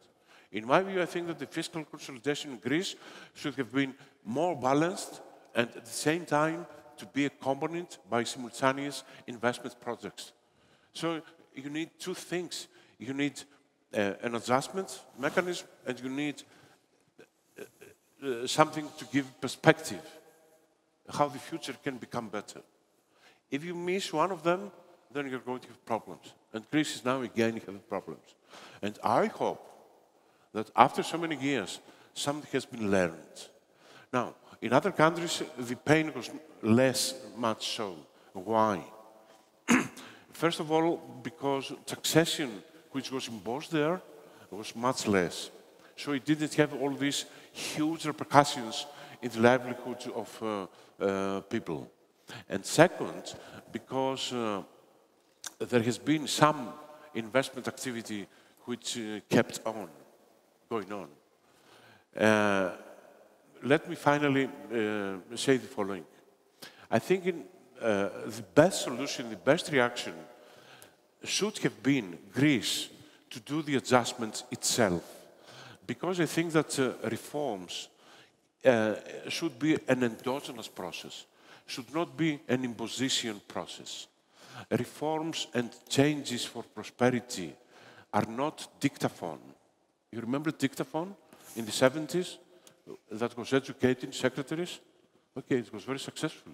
In my view, I think that the fiscal consolidation in Greece should have been more balanced and at the same time to be accompanied by simultaneous investment projects. So you need two things. You need an adjustment mechanism and you need something to give perspective, how the future can become better. If you miss one of them, then you're going to have problems. And Greece is now again having problems. And I hope that after so many years, something has been learned. Now, in other countries, the pain was less much so. Why? First of all, because taxation, which was imposed there, was much less. So it didn't have all these huge repercussions in the livelihood of people. And second, because there has been some investment activity which kept on, going on. Let me finally say the following. I think the best solution, the best reaction should have been Greece to do the adjustments itself. Because I think that reforms should be an endogenous process, should not be an imposition process. Reforms and changes for prosperity are not dictaphone. You remember dictaphone in the 70s that was educating secretaries? Okay, it was very successful.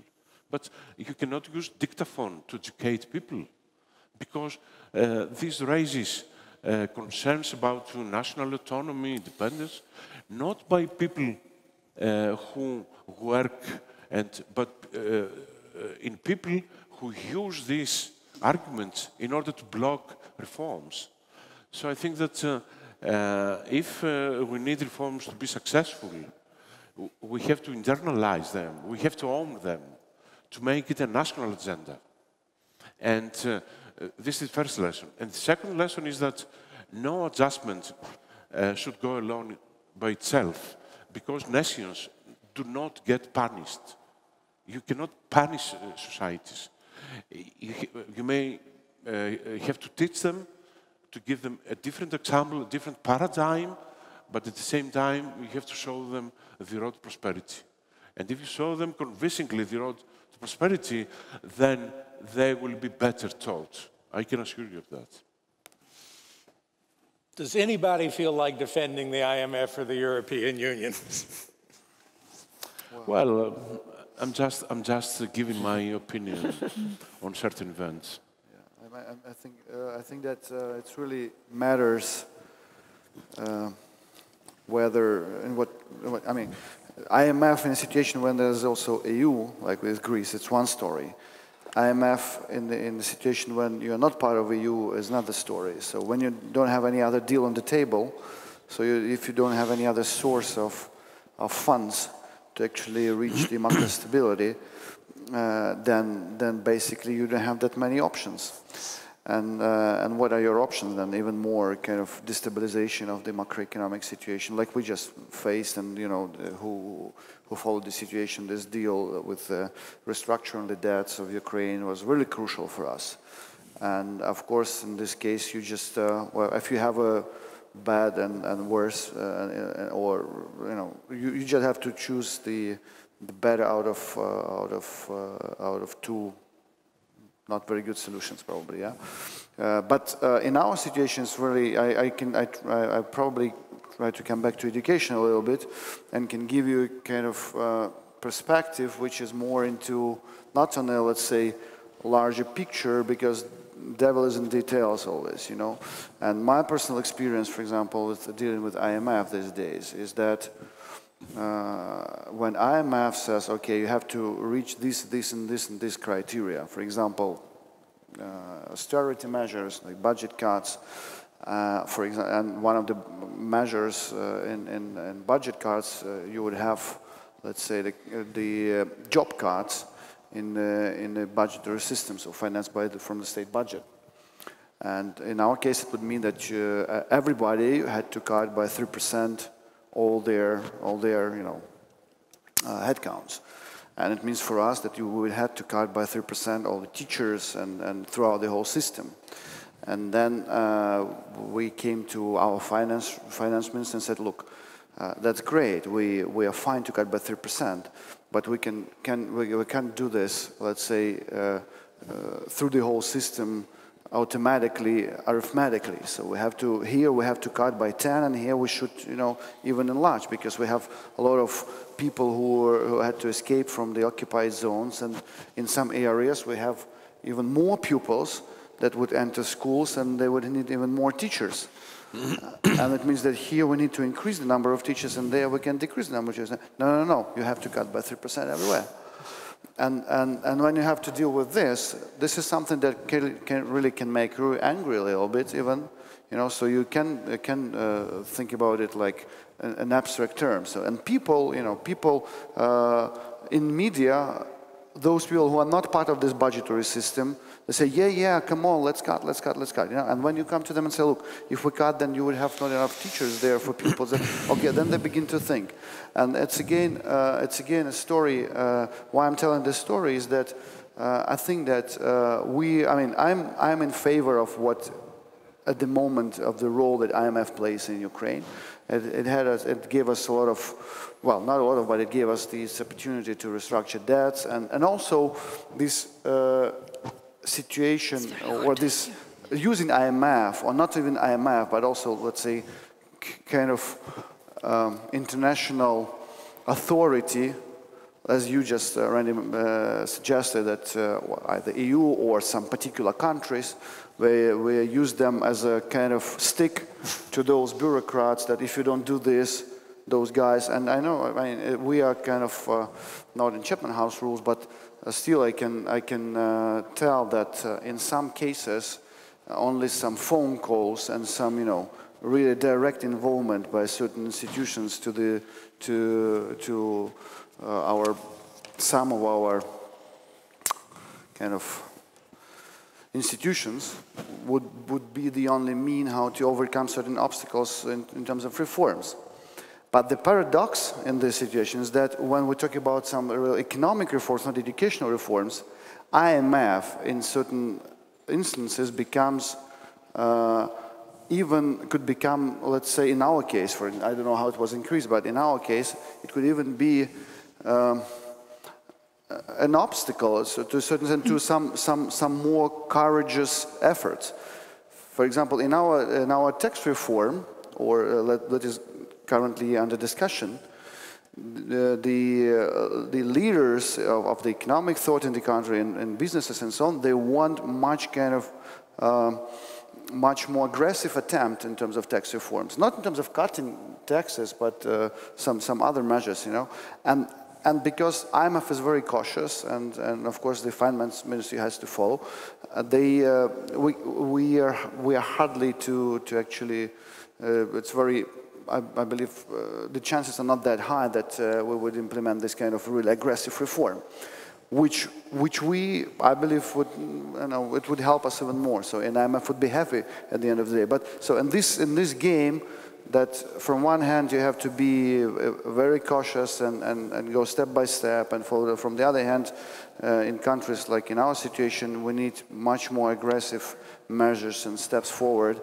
But you cannot use dictaphone to educate people because this raises concerns about national autonomy, independence, not by people who work, but in people who use these arguments in order to block reforms. So I think that if we need reforms to be successful, we have to internalize them, we have to own them, to make it a national agenda. And this is the first lesson. And the second lesson is that no adjustment should go alone by itself, because nations do not get punished. You cannot punish societies. You may have to teach them, to give them a different example, a different paradigm, but at the same time, you have to show them the road to prosperity. And if you show them convincingly the road to prosperity, then they will be better taught. I can assure you of that. Does anybody feel like defending the IMF or the European Union? Well, I'm just giving my opinion on certain events. Yeah, I think that it really matters whether and what I mean. IMF in a situation when there's also EU, like with Greece, it's one story. IMF in the situation when you're not part of EU is another story. So when you don't have any other deal on the table, so if you don't have any other source of funds to actually reach the macro stability, then basically you don't have that many options. And what are your options then? Even more kind of destabilization of the macroeconomic situation, like we just faced, and you know who followed the situation. This deal with restructuring the debts of Ukraine was really crucial for us. And of course, in this case, you just well, if you have a bad and worse, or you know, you just have to choose the better out of two not very good solutions, probably. Yeah, but in our situation, it's really I probably try to come back to education a little bit, and can give you a kind of perspective which is more into not on a, let's say, larger picture, because devil is in details always, you know. And my personal experience, for example, with dealing with IMF these days is that when IMF says, okay, you have to reach this, this, and this, and this criteria, for example, austerity measures, like budget cuts, for example, and one of the measures in budget cuts, you would have, let's say, the job cuts in the budgetary system, so financed from the state budget. And in our case, it would mean that everybody had to cut by 3% all their headcounts. And it means for us that you would have to cut by 3% all the teachers and throughout the whole system. And then we came to our finance minister and said, look, that's great. We are fine to cut by 3%, but we can't do this, let's say, through the whole system automatically, arithmetically. So we have to, here we have to cut by 10, and here we should, even enlarge, because we have a lot of people who had to escape from the occupied zones, and in some areas we have even more pupils that would enter schools, and they would need even more teachers. And it means that here we need to increase the number of teachers, and there we can decrease the number of teachers. No, you have to cut by 3% everywhere. And when you have to deal with this is something that really can make you angry a little bit, even, so you can think about it like an abstract term. So, and people in media, those people who are not part of this budgetary system, they say, yeah, come on, let's cut. And when you come to them and say, look, if we cut, then you would have not enough teachers there for pupils. Okay, then they begin to think. And it's again a story. Why I'm telling this story is that I think that I'm in favor of what, at the moment, of the role that IMF plays in Ukraine. It gave us a lot of, well, not a lot of, but it gave us this opportunity to restructure debts, and also this situation, or this using IMF, or not even IMF, but also, let's say, kind of international authority, as you just, Randy, suggested, that either EU or some particular countries, we use them as a kind of stick to those bureaucrats, that if you don't do this, those guys, and I know, we are kind of not in Chapman House rules, but still I can tell that in some cases, only some phone calls and some, really direct involvement by certain institutions to some of our kind of institutions would be the only mean how to overcome certain obstacles in terms of reforms. But the paradox in this situation is that when we talk about some real economic reforms, not educational reforms, IMF in certain instances becomes could become, let's say, in our case, I don't know how it was increased, but in our case, it could even be an obstacle to a certain extent to some more courageous efforts. For example, in our tax reform, or that is currently under discussion, the leaders of the economic thought in the country and businesses and so on, they want much more aggressive attempt in terms of tax reforms, not in terms of cutting taxes, but some other measures, And because IMF is very cautious, and of course the finance ministry has to follow, we are hardly to actually. It's very. I believe the chances are not that high that we would implement this kind of really aggressive reform, which I believe would, it would help us even more. So, and IMF would be happy at the end of the day. But so in this game, that from one hand you have to be very cautious and go step by step and follow. From the other hand, in countries like in our situation, we need much more aggressive measures and steps forward.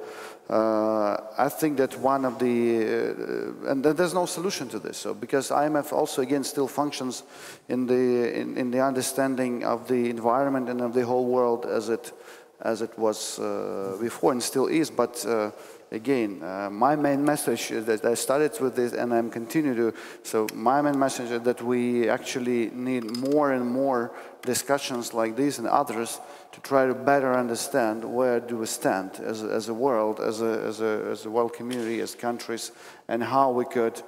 I think that one of and there's no solution to this. So because IMF also again still functions in the understanding of the environment and of the whole world as it was before and still is, but. Again, my main message is that I started with this and I'm continuing to. So my main message is that we actually need more and more discussions like these and others to try to better understand where do we stand as a world, as a world community, as countries, and how we could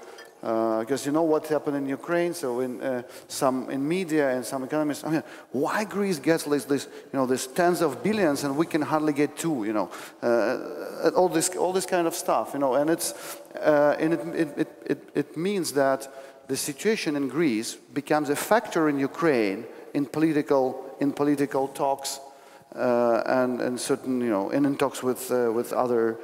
Because you know what happened in Ukraine. So in media and some economists, I mean, why Greece gets this this tens of billions and we can hardly get 2, all this kind of stuff, and it means that the situation in Greece becomes a factor in Ukraine in political talks. And certain, in talks with other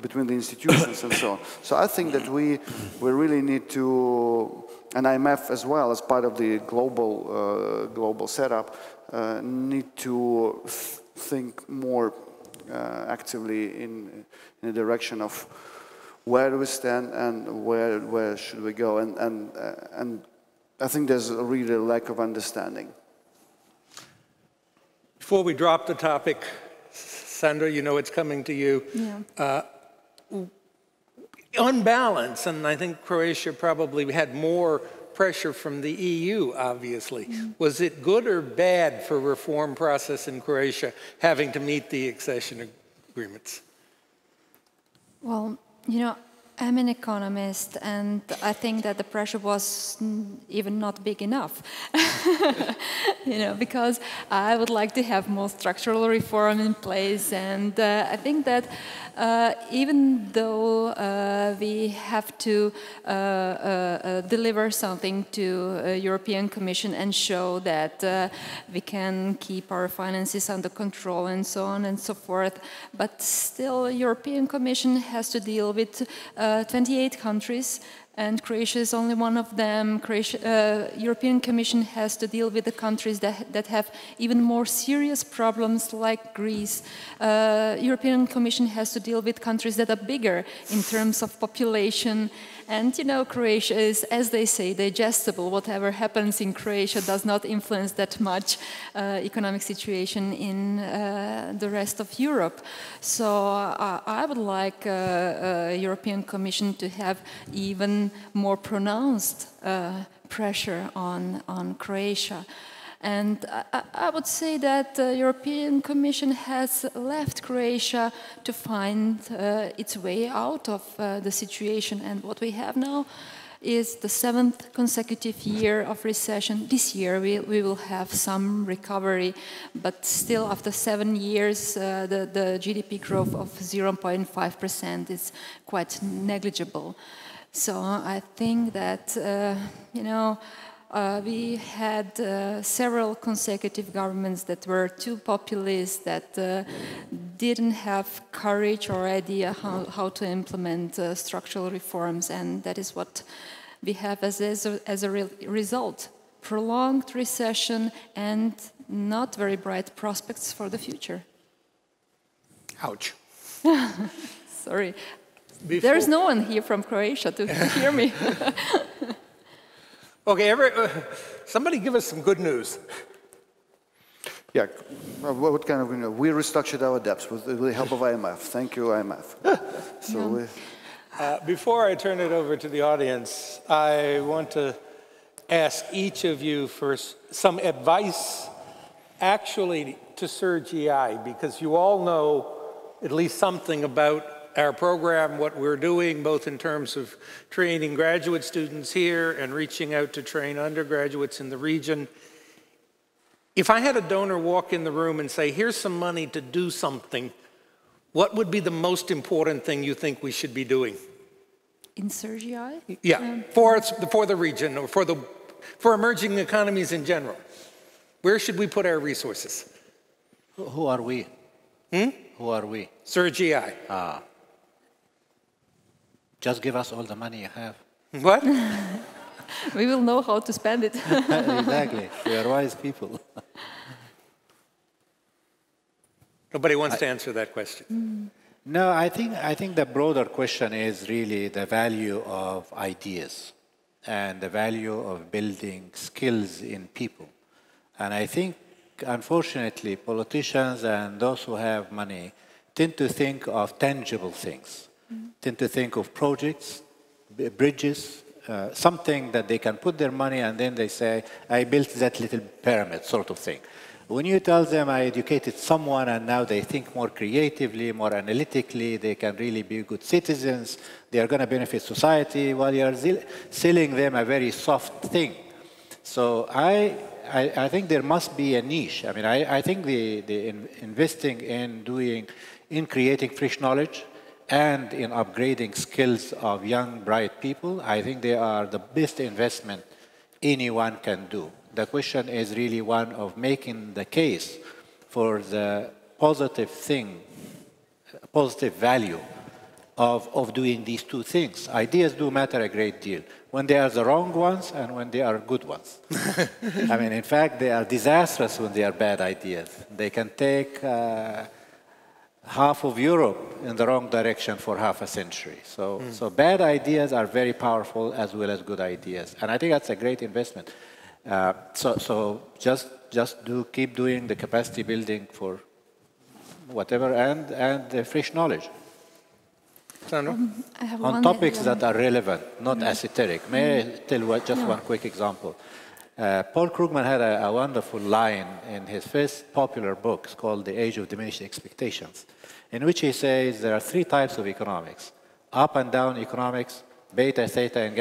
between the institutions and so on. So I think that we really need to, and IMF as well as part of the global setup, need to think more actively in the direction of where do we stand and where should we go, and I think there's a really lack of understanding. Before we drop the topic, Sandra, it's coming to you. Yeah. On balance, and I think Croatia probably had more pressure from the EU, obviously. Was it good or bad for reform process in Croatia having to meet the accession agreements? Well, I'm an economist, and I think that the pressure was even not big enough, because I would like to have more structural reform in place, and I think that even though we have to deliver something to European Commission and show that we can keep our finances under control and so on and so forth, but still European Commission has to deal with 28 countries, and Croatia is only one of them. European Commission has to deal with the countries that have even more serious problems like Greece. European Commission has to deal with countries that are bigger in terms of population. And Croatia is, as they say, digestible. Whatever happens in Croatia does not influence that much economic situation in the rest of Europe. So I would like European Commission to have even more pronounced pressure on Croatia. And I would say that the European Commission has left Croatia to find its way out of the situation. And what we have now is the 7th consecutive year of recession. This year we will have some recovery, but still after 7 years the GDP growth of 0.5% is quite negligible. So I think that, we had several consecutive governments that were too populist, that didn't have courage or idea how to implement structural reforms, and that is what we have as a result. Prolonged recession and not very bright prospects for the future. Ouch. Sorry. There's no one here from Croatia to hear me. Okay, somebody give us some good news. Yeah, what kind of good news? We restructured our debts with the help of IMF. Thank you, IMF. So before I turn it over to the audience, I want to ask each of you for some advice actually to SIRGI, because you all know at least something about our program, what we're doing, both in terms of training graduate students here and reaching out to train undergraduates in the region. If I had a donor walk in the room and say, here's some money to do something, what would be the most important thing you think we should be doing? In SIRGI? Yeah, for the region or for emerging economies in general. Where should we put our resources? Who are we? Who are we? SIRGI. Just give us all the money you have. What? We will know how to spend it. Exactly. We are wise people. Nobody wants to answer that question. No, I think the broader question is really the value of ideas and the value of building skills in people. And I think, unfortunately, politicians and those who have money tend to think of tangible things, tend to think of projects, bridges, something that they can put their money and then they say, I built that little pyramid sort of thing. When you tell them, I educated someone and now they think more creatively, more analytically, they can really be good citizens, they are going to benefit society, while you are selling them a very soft thing. So I think there must be a niche. I mean, I think investing in creating fresh knowledge and in upgrading skills of young, bright people, I think they are the best investment anyone can do. The question is really one of making the case for the positive value of doing these two things. Ideas do matter a great deal, when they are the wrong ones and when they are good ones. I mean, in fact, they are disastrous when they are bad ideas. They can take half of Europe in the wrong direction for half a century. So bad ideas are very powerful as well as good ideas. And I think that's a great investment. So just keep doing the capacity building for whatever and the fresh knowledge. Sandra? On topics that are relevant, not esoteric. May I tell one quick example? Paul Krugman had a wonderful line in his first popular book called The Age of Diminished Expectations, in which he says there are three types of economics: up and down economics, beta, theta, and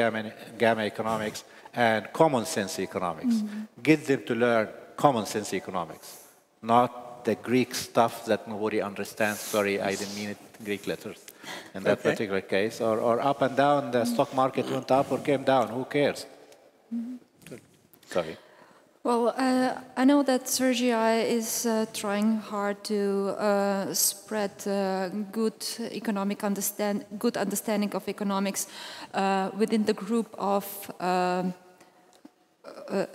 gamma economics, and common sense economics. Get them to learn common sense economics, not the Greek stuff that nobody understands. Sorry, I didn't mean it Greek letters in that particular case. Or up and down, the stock market went up or came down, who cares? Sorry. Well, I know that Sergii is trying hard to spread good understanding of economics within the group of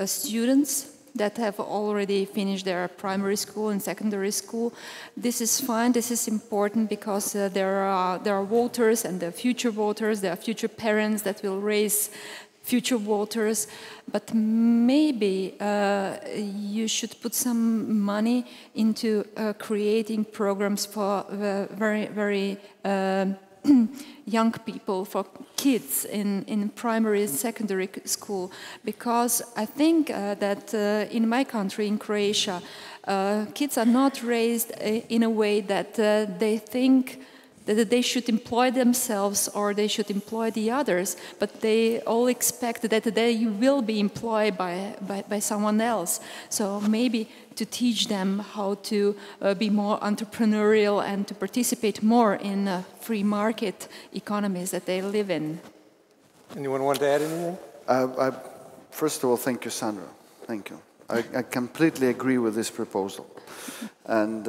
students that have already finished their primary school and secondary school. This is fine. This is important because there are voters and the future voters. There are future parents that will raise future voters, but maybe you should put some money into creating programs for very young people, for kids in primary and secondary school, because I think that in my country, in Croatia, kids are not raised in a way that they think that they should employ themselves or they should employ the others, but they all expect that they will be employed by someone else. So maybe to teach them how to be more entrepreneurial and to participate more in free market economies that they live in. Anyone want to add anything? First of all, thank you, Sandra. Thank you. I completely agree with this proposal. And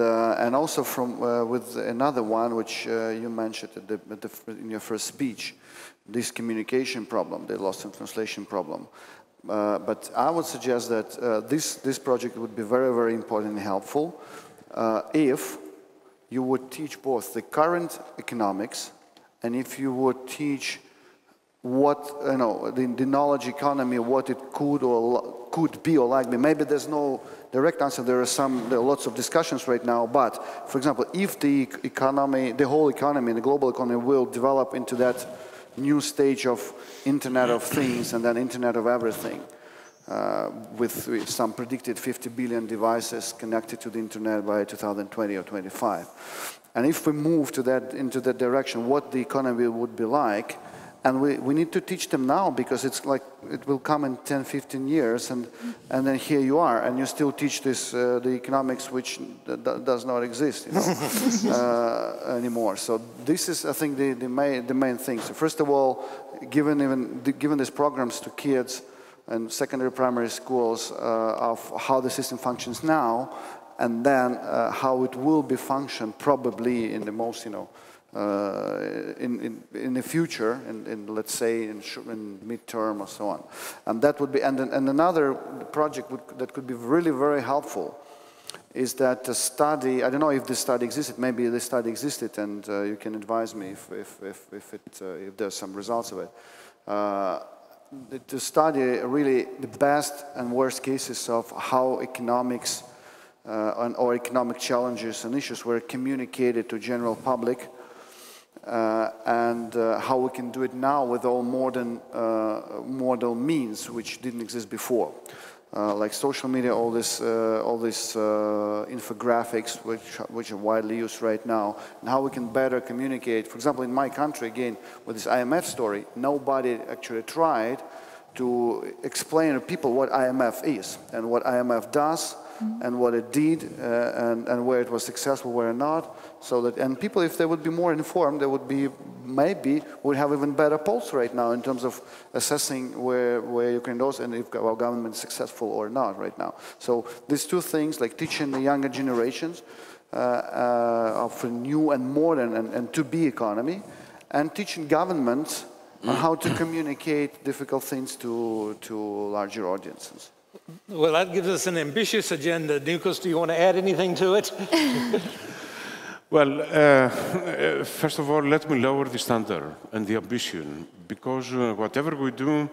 also with another one which you mentioned in your first speech, this communication problem, the lost in translation problem. But I would suggest that this project would be very, very important and helpful if you would teach both the current economics and if you would teach what, the knowledge economy, what it could be or like be. Maybe there's no direct answer. There are lots of discussions right now. But, for example, if the economy, the whole economy, the global economy will develop into that new stage of Internet of Things and then Internet of Everything, with some predicted 50 billion devices connected to the Internet by 2020 or 25. And if we move into that direction, what the economy would be like. And we need to teach them now, because it's like it will come in 10, 15 years, and then here you are, and you still teach this the economics which does not exist anymore. So this is, I think, the main thing. So first of all, given these programs to kids and secondary primary schools of how the system functions now, and then how it will be functioned probably in the most, in the future, let's say in midterm or so on, and that would be. And another project that could be really very helpful is that a study. I don't know if this study existed. Maybe this study existed, and you can advise me if there's some results of it. To study really the best and worst cases of how economics or economic challenges and issues were communicated to general public. And how we can do it now with all modern means which didn't exist before. like social media, all these infographics which are widely used right now, and how we can better communicate. For example, in my country, again, with this IMF story, nobody actually tried to explain to people what IMF is and what IMF does and what it did and where it was successful, where not. So that, and people, if they would be more informed, they would be, maybe would have even better pulse right now in terms of assessing where Ukraine goes and if our government is successful or not right now. So these two things, like teaching the younger generations of a new and modern and to-be economy, and teaching governments on how to communicate difficult things to larger audiences. Well, that gives us an ambitious agenda. Nikos, do you want to add anything to it? Well, first of all, let me lower the standard and the ambition, because whatever we do,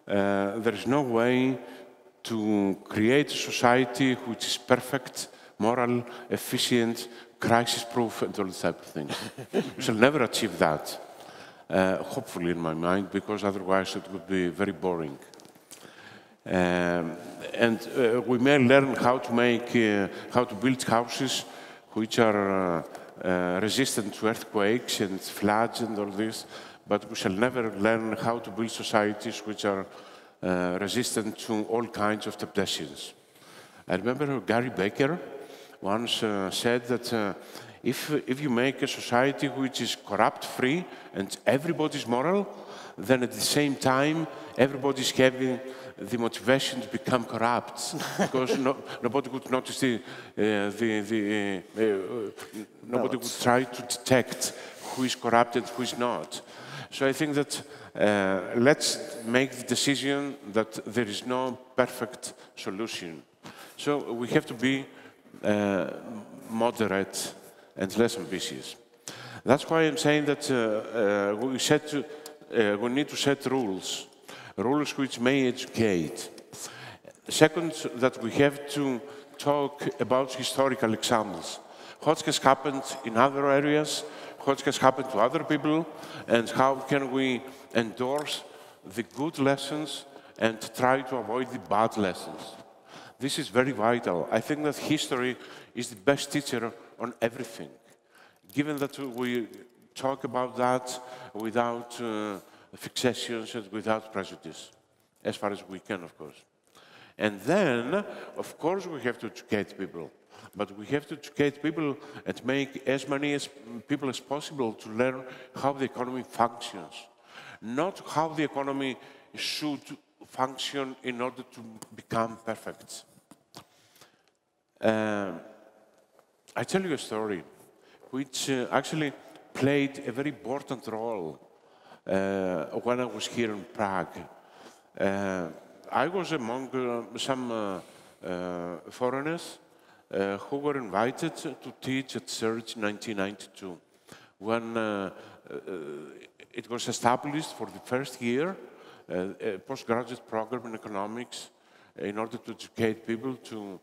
there is no way to create a society which is perfect, moral, efficient, crisis-proof, and all these type of things. We shall never achieve that, hopefully in my mind, because otherwise it would be very boring. We may learn how to build houses which are resistant to earthquakes and floods and all this, but we shall never learn how to build societies which are resistant to all kinds of temptations. I remember Gary Becker once said that if you make a society which is corrupt-free and everybody's moral, then at the same time everybody's having the motivation to become corrupt, because nobody would notice nobody would try to detect who is corrupt and who is not. So I think that let's make the decision that there is no perfect solution. So we have to be moderate and less ambitious. That's why I'm saying that we need to set rules which may educate. Second, that we have to talk about historical examples. What has happened in other areas, what has happened to other people, and how can we endorse the good lessons and try to avoid the bad lessons. This is very vital. I think that history is the best teacher on everything. Given that we talk about that without fixations and without prejudice, as far as we can, of course. And then, of course, we have to educate people. But we have to educate people and make as many people as possible to learn how the economy functions. Not how the economy should function in order to become perfect. I tell you a story which actually played a very important role when I was here in Prague. I was among some foreigners who were invited to teach at CERJ in 1992, when it was established for the first year a postgraduate program in economics in order to educate people to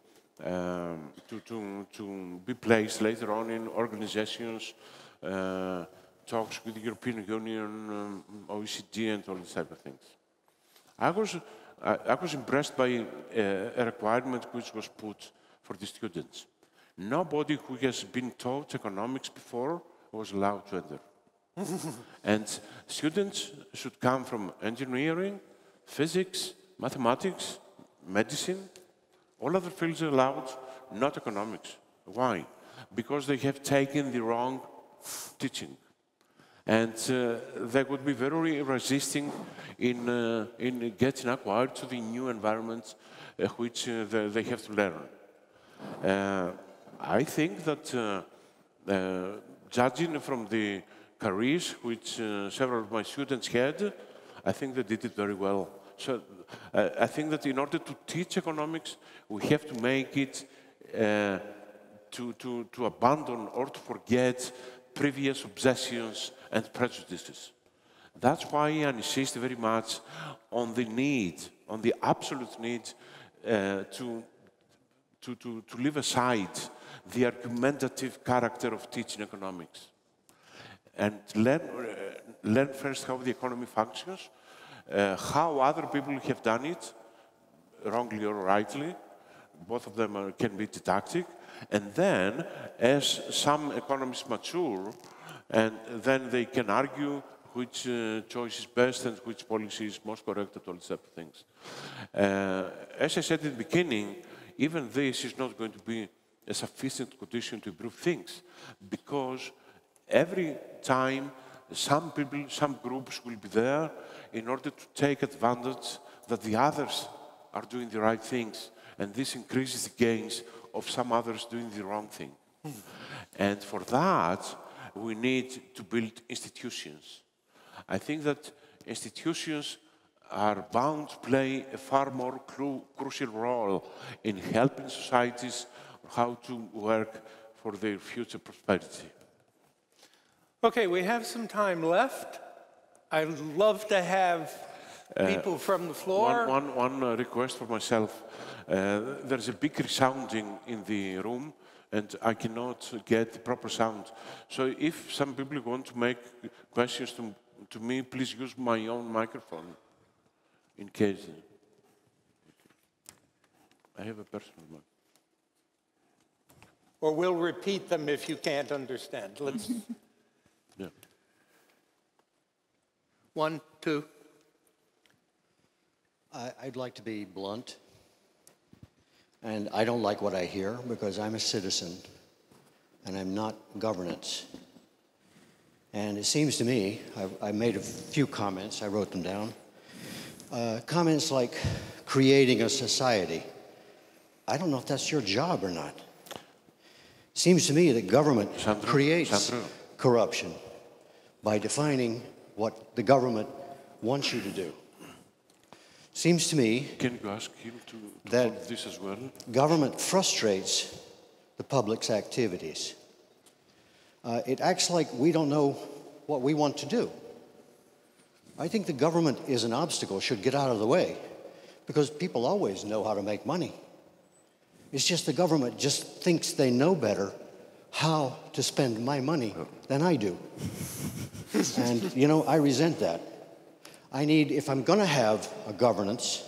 be placed later on in organizations, talks with the European Union, OECD, and all these type of things. I was impressed by a requirement which was put for the students. Nobody who has been taught economics before was allowed to enter. And students should come from engineering, physics, mathematics, medicine. All other fields are allowed, not economics. Why? Because they have taken the wrong teaching. And they would be very resisting in getting acquired to the new environments which they have to learn. I think that judging from the careers which several of my students had, I think they did it very well. So I think that in order to teach economics, we have to make it to abandon or to forget previous obsessions and prejudices. That's why I insist very much on the need, on the absolute need to leave aside the argumentative character of teaching economics and learn first how the economy functions, how other people have done it, wrongly or rightly. Both of them can be didactic. And then, as some economists mature, and then they can argue which choice is best and which policy is most correct and all these type of things. As I said in the beginning, even this is not going to be a sufficient condition to improve things, because every time some people, some groups will be there in order to take advantage that the others are doing the right things, and this increases the gains of some others doing the wrong thing. And for that, we need to build institutions. I think that institutions are bound to play a far more crucial role in helping societies how to work for their future prosperity. Okay, we have some time left. I'd love to have people from the floor. One request for myself. There's a big resounding in the room, and I cannot get the proper sound. So if some people want to make questions to me, please use my own microphone, in case. I have a personal one. Or we'll repeat them if you can't understand. Let's. Yeah. 1, 2. I'd like to be blunt. And I don't like what I hear because I'm a citizen and I'm not governance. And it seems to me, I made a few comments, I wrote them down. Comments like creating a society. I don't know if that's your job or not. Seems to me that government creates corruption by defining what the government wants you to do. Seems to me can you ask him to that this as well? Government frustrates the public's activities. It acts like we don't know what we want to do. I think the government is an obstacle, should get out of the way, because people always know how to make money. It's just the government just thinks they know better how to spend my money than I do. And, you know, I resent that. I need, if I'm going to have a governance,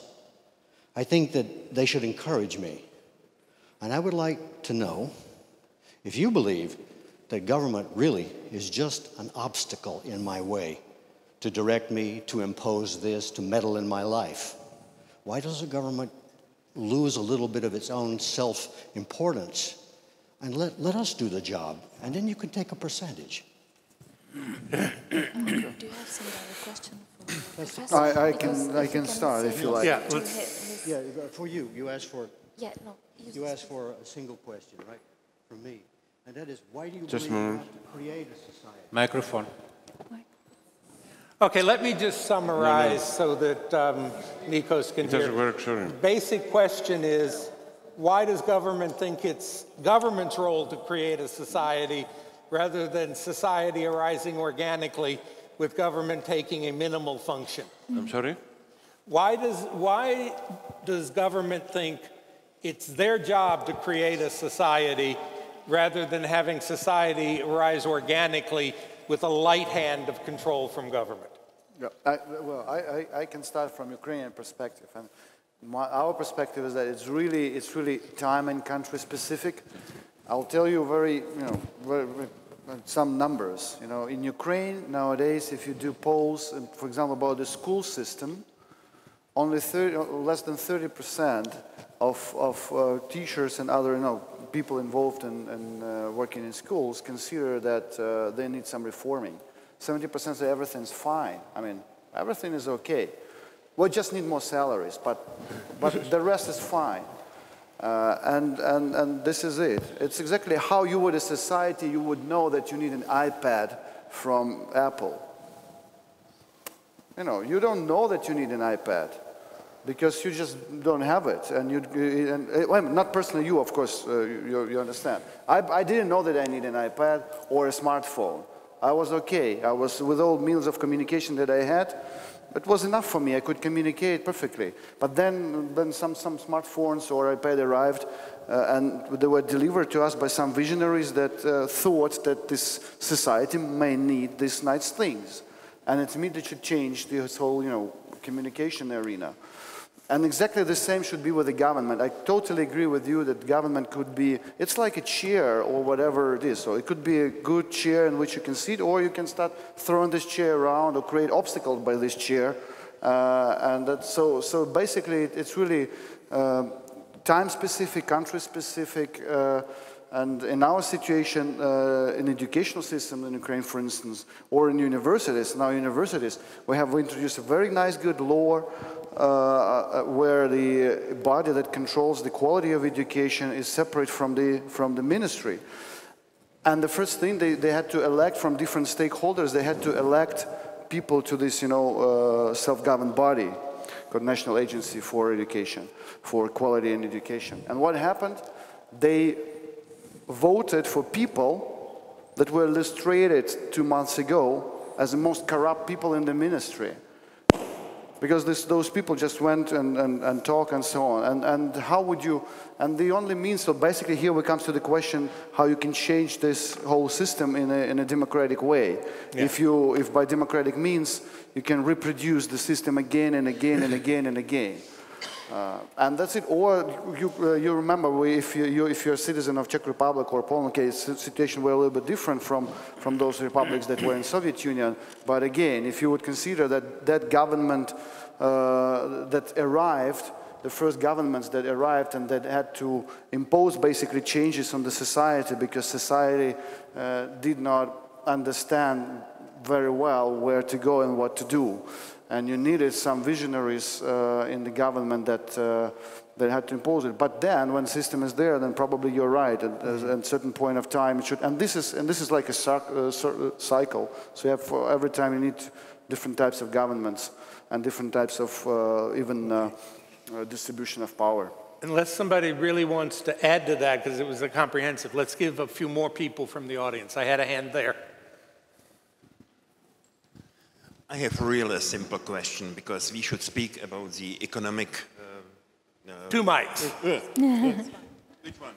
I think that they should encourage me. And I would like to know if you believe that government really is just an obstacle in my way to direct me, to impose this, to meddle in my life. Why does the government lose a little bit of its own self-importance and let us do the job, and then you can take a percentage? Do you have some other question for Professor? I can start if you like. Yeah, Yeah, for you. You asked for. Yeah, no. You asked for a single question, right? From me, and that is, why do you Just believe a you moment. have to create a society? Microphone. Okay, let me just summarize so that Nikos can It hear. doesn't work, sorry. Basic question is, why does government think it's government's role to create a society rather than society arising organically with government taking a minimal function? I'm sorry? Why does government think it's their job to create a society rather than having society arise organically with a light hand of control from government? Yeah, I can start from Ukrainian perspective, and our perspective is that it's really time and country specific. I'll tell you some numbers. You know, in Ukraine nowadays, if you do polls, for example, about the school system, only less than 30% of teachers and other people involved in working in schools consider that they need some reforming. 70% say everything's fine. I mean, everything is okay. We just need more salaries, but the rest is fine. And this is it. It's exactly how you would, as a society, you would know that you need an iPad from Apple. You know, you don't know that you need an iPad because you just don't have it. Well, not personally you, of course, you understand. I didn't know that I need an iPad or a smartphone. I was okay. I was, with all means of communication that I had, it was enough for me. I could communicate perfectly. But then some smartphones or iPad arrived, and they were delivered to us by some visionaries that thought that this society may need these nice things. And it immediately should change this whole, communication arena. And exactly the same should be with the government. I totally agree with you that government could be, it's like a chair or whatever it is. So it could be a good chair in which you can sit, or you can start throwing this chair around or create obstacles by this chair. And that's so basically it's really time-specific, country-specific, and in our situation, in educational system in Ukraine, for instance, or in universities, we have introduced a very nice, good law where the body that controls the quality of education is separate from the ministry. And the first thing, they had to elect from different stakeholders, they had to elect people to this, self-governed body called National Agency for Education, for Quality in Education. And what happened? They voted for people that were illustrated 2 months ago as the most corrupt people in the ministry. Because those people just went and talk and so on. And how would you, and the only means, so basically here we come to the question how you can change this whole system in a democratic way. Yeah. If by democratic means you can reproduce the system again and again and again and again. And that's it. Or you remember, if you're a citizen of Czech Republic or Poland, okay, the situation were a little bit different from those republics that were in Soviet Union. But again, if you would consider that government that arrived, the first governments that arrived and that had to impose basically changes on the society because society did not understand very well where to go and what to do. And you needed some visionaries in the government that had to impose it. But then, when the system is there, then probably you're right. At a certain point of time, it should. And this is like a cycle. So you have for every time you need different types of governments and different types of even distribution of power. Unless somebody really wants to add to that, because it was a comprehensive, let's give a few more people from the audience. I had a hand there. I have really a simple question, because we should speak about the economic... Two mics. Which one?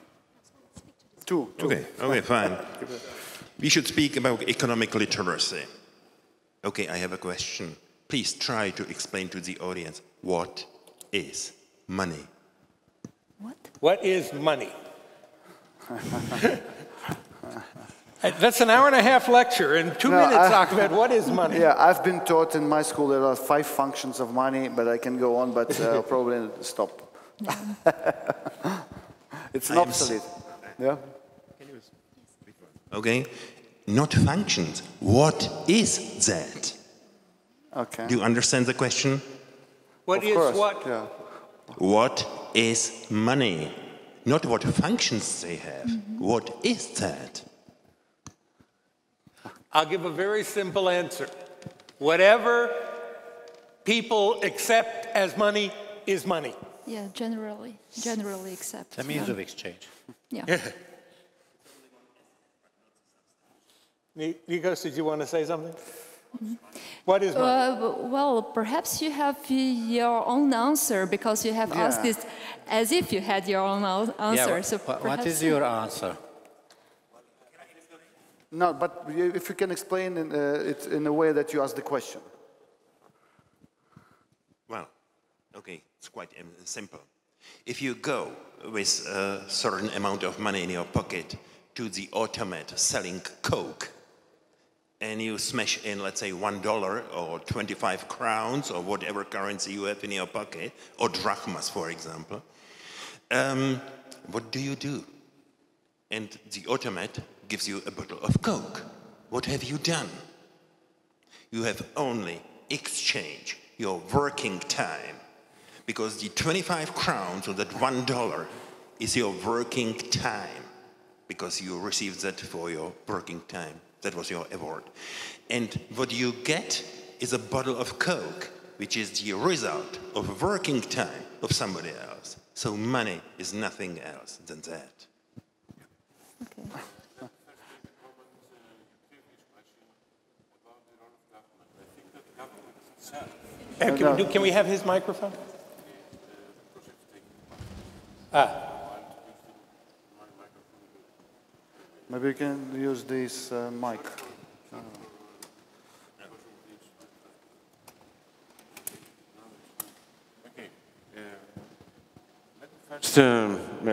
Two. Okay, fine. We should speak about economic literacy. Okay, I have a question. Please try to explain to the audience, what is money? What is money? That's an hour-and-a-half lecture. In 2 minutes, Ahmed, what is money? Yeah, I've been taught in my school there are 5 functions of money, but I can go on, but I'll probably stop. It's obsolete. Yeah. Okay, not functions. What is that? Okay. Do you understand the question? What is what? Yeah. What is money? Not what functions they have. What is that? I'll give a very simple answer. Whatever people accept as money is money. Yeah, generally accept. The means of exchange. Yeah. Nikos, did you want to say something? What is money? Well, perhaps you have your own answer because you have asked this as if you had your own answer. Yeah, so what is your answer? No, but if you can explain it in a way that you ask the question. Well, okay, it's quite simple. If you go with a certain amount of money in your pocket to the automat selling Coke, and you smash in, let's say, $1 or 25 crowns or whatever currency you have in your pocket, or drachmas, for example, what do? And the automat gives you a bottle of Coke. What have you done? You have only exchanged your working time, because the 25 crowns or that $1 is your working time, because you received that for your working time. That was your award. And what you get is a bottle of Coke, which is the result of working time of somebody else. So money is nothing else than that. Okay. Can we have his microphone? Maybe you can use this mic. Okay. just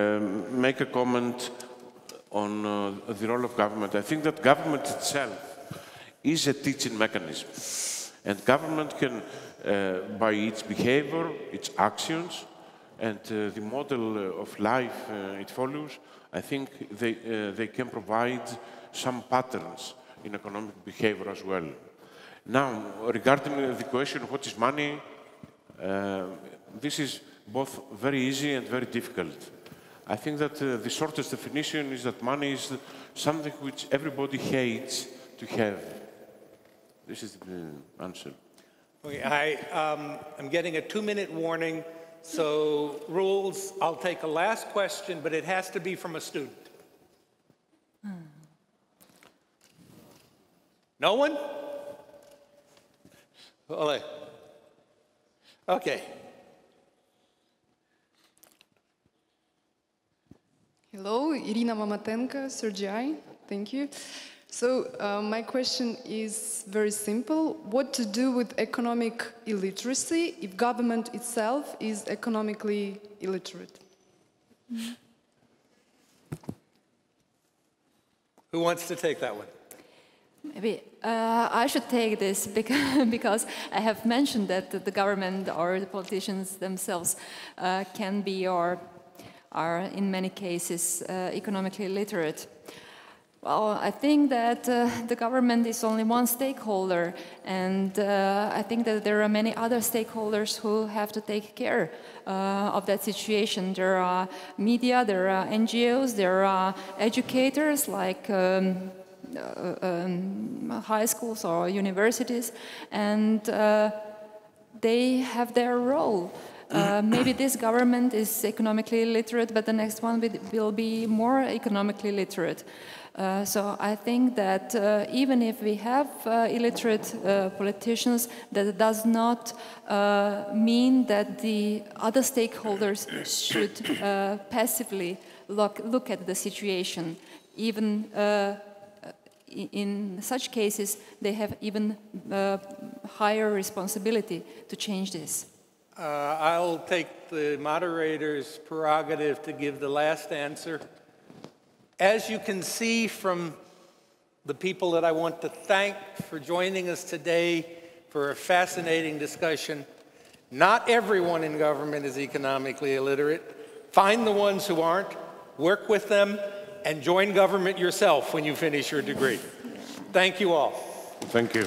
make a comment on the role of government. I think that government itself is a teaching mechanism. And government can, by its behavior, its actions, and the model of life it follows, I think they can provide some patterns in economic behavior as well. Now, regarding the question, what is money? This is both very easy and very difficult. I think that the shortest definition is that money is something which everybody hates to have. This is the answer. Okay, I'm getting a 2-minute warning, so rules, I'll take a last question, but it has to be from a student. No one? Ole. Okay. Hello, Irina Mamatenko, Sergei. Thank you. So my question is very simple. What to do with economic illiteracy if government itself is economically illiterate? Who wants to take that one? Maybe I should take this because I have mentioned that the government or the politicians themselves can be or are in many cases economically literate. Well, I think that the government is only one stakeholder, and I think that there are many other stakeholders who have to take care of that situation. There are media, there are NGOs, there are educators like high schools or universities, and they have their role. Maybe this government is economically literate, but the next one will be more economically literate. So I think that even if we have illiterate politicians, that does not mean that the other stakeholders should passively look at the situation. Even in such cases, they have even higher responsibility to change this. I'll take the moderator's prerogative to give the last answer. As you can see from the people that I want to thank for joining us today for a fascinating discussion, not everyone in government is economically illiterate. Find the ones who aren't, work with them, and join government yourself when you finish your degree. Thank you all. Thank you.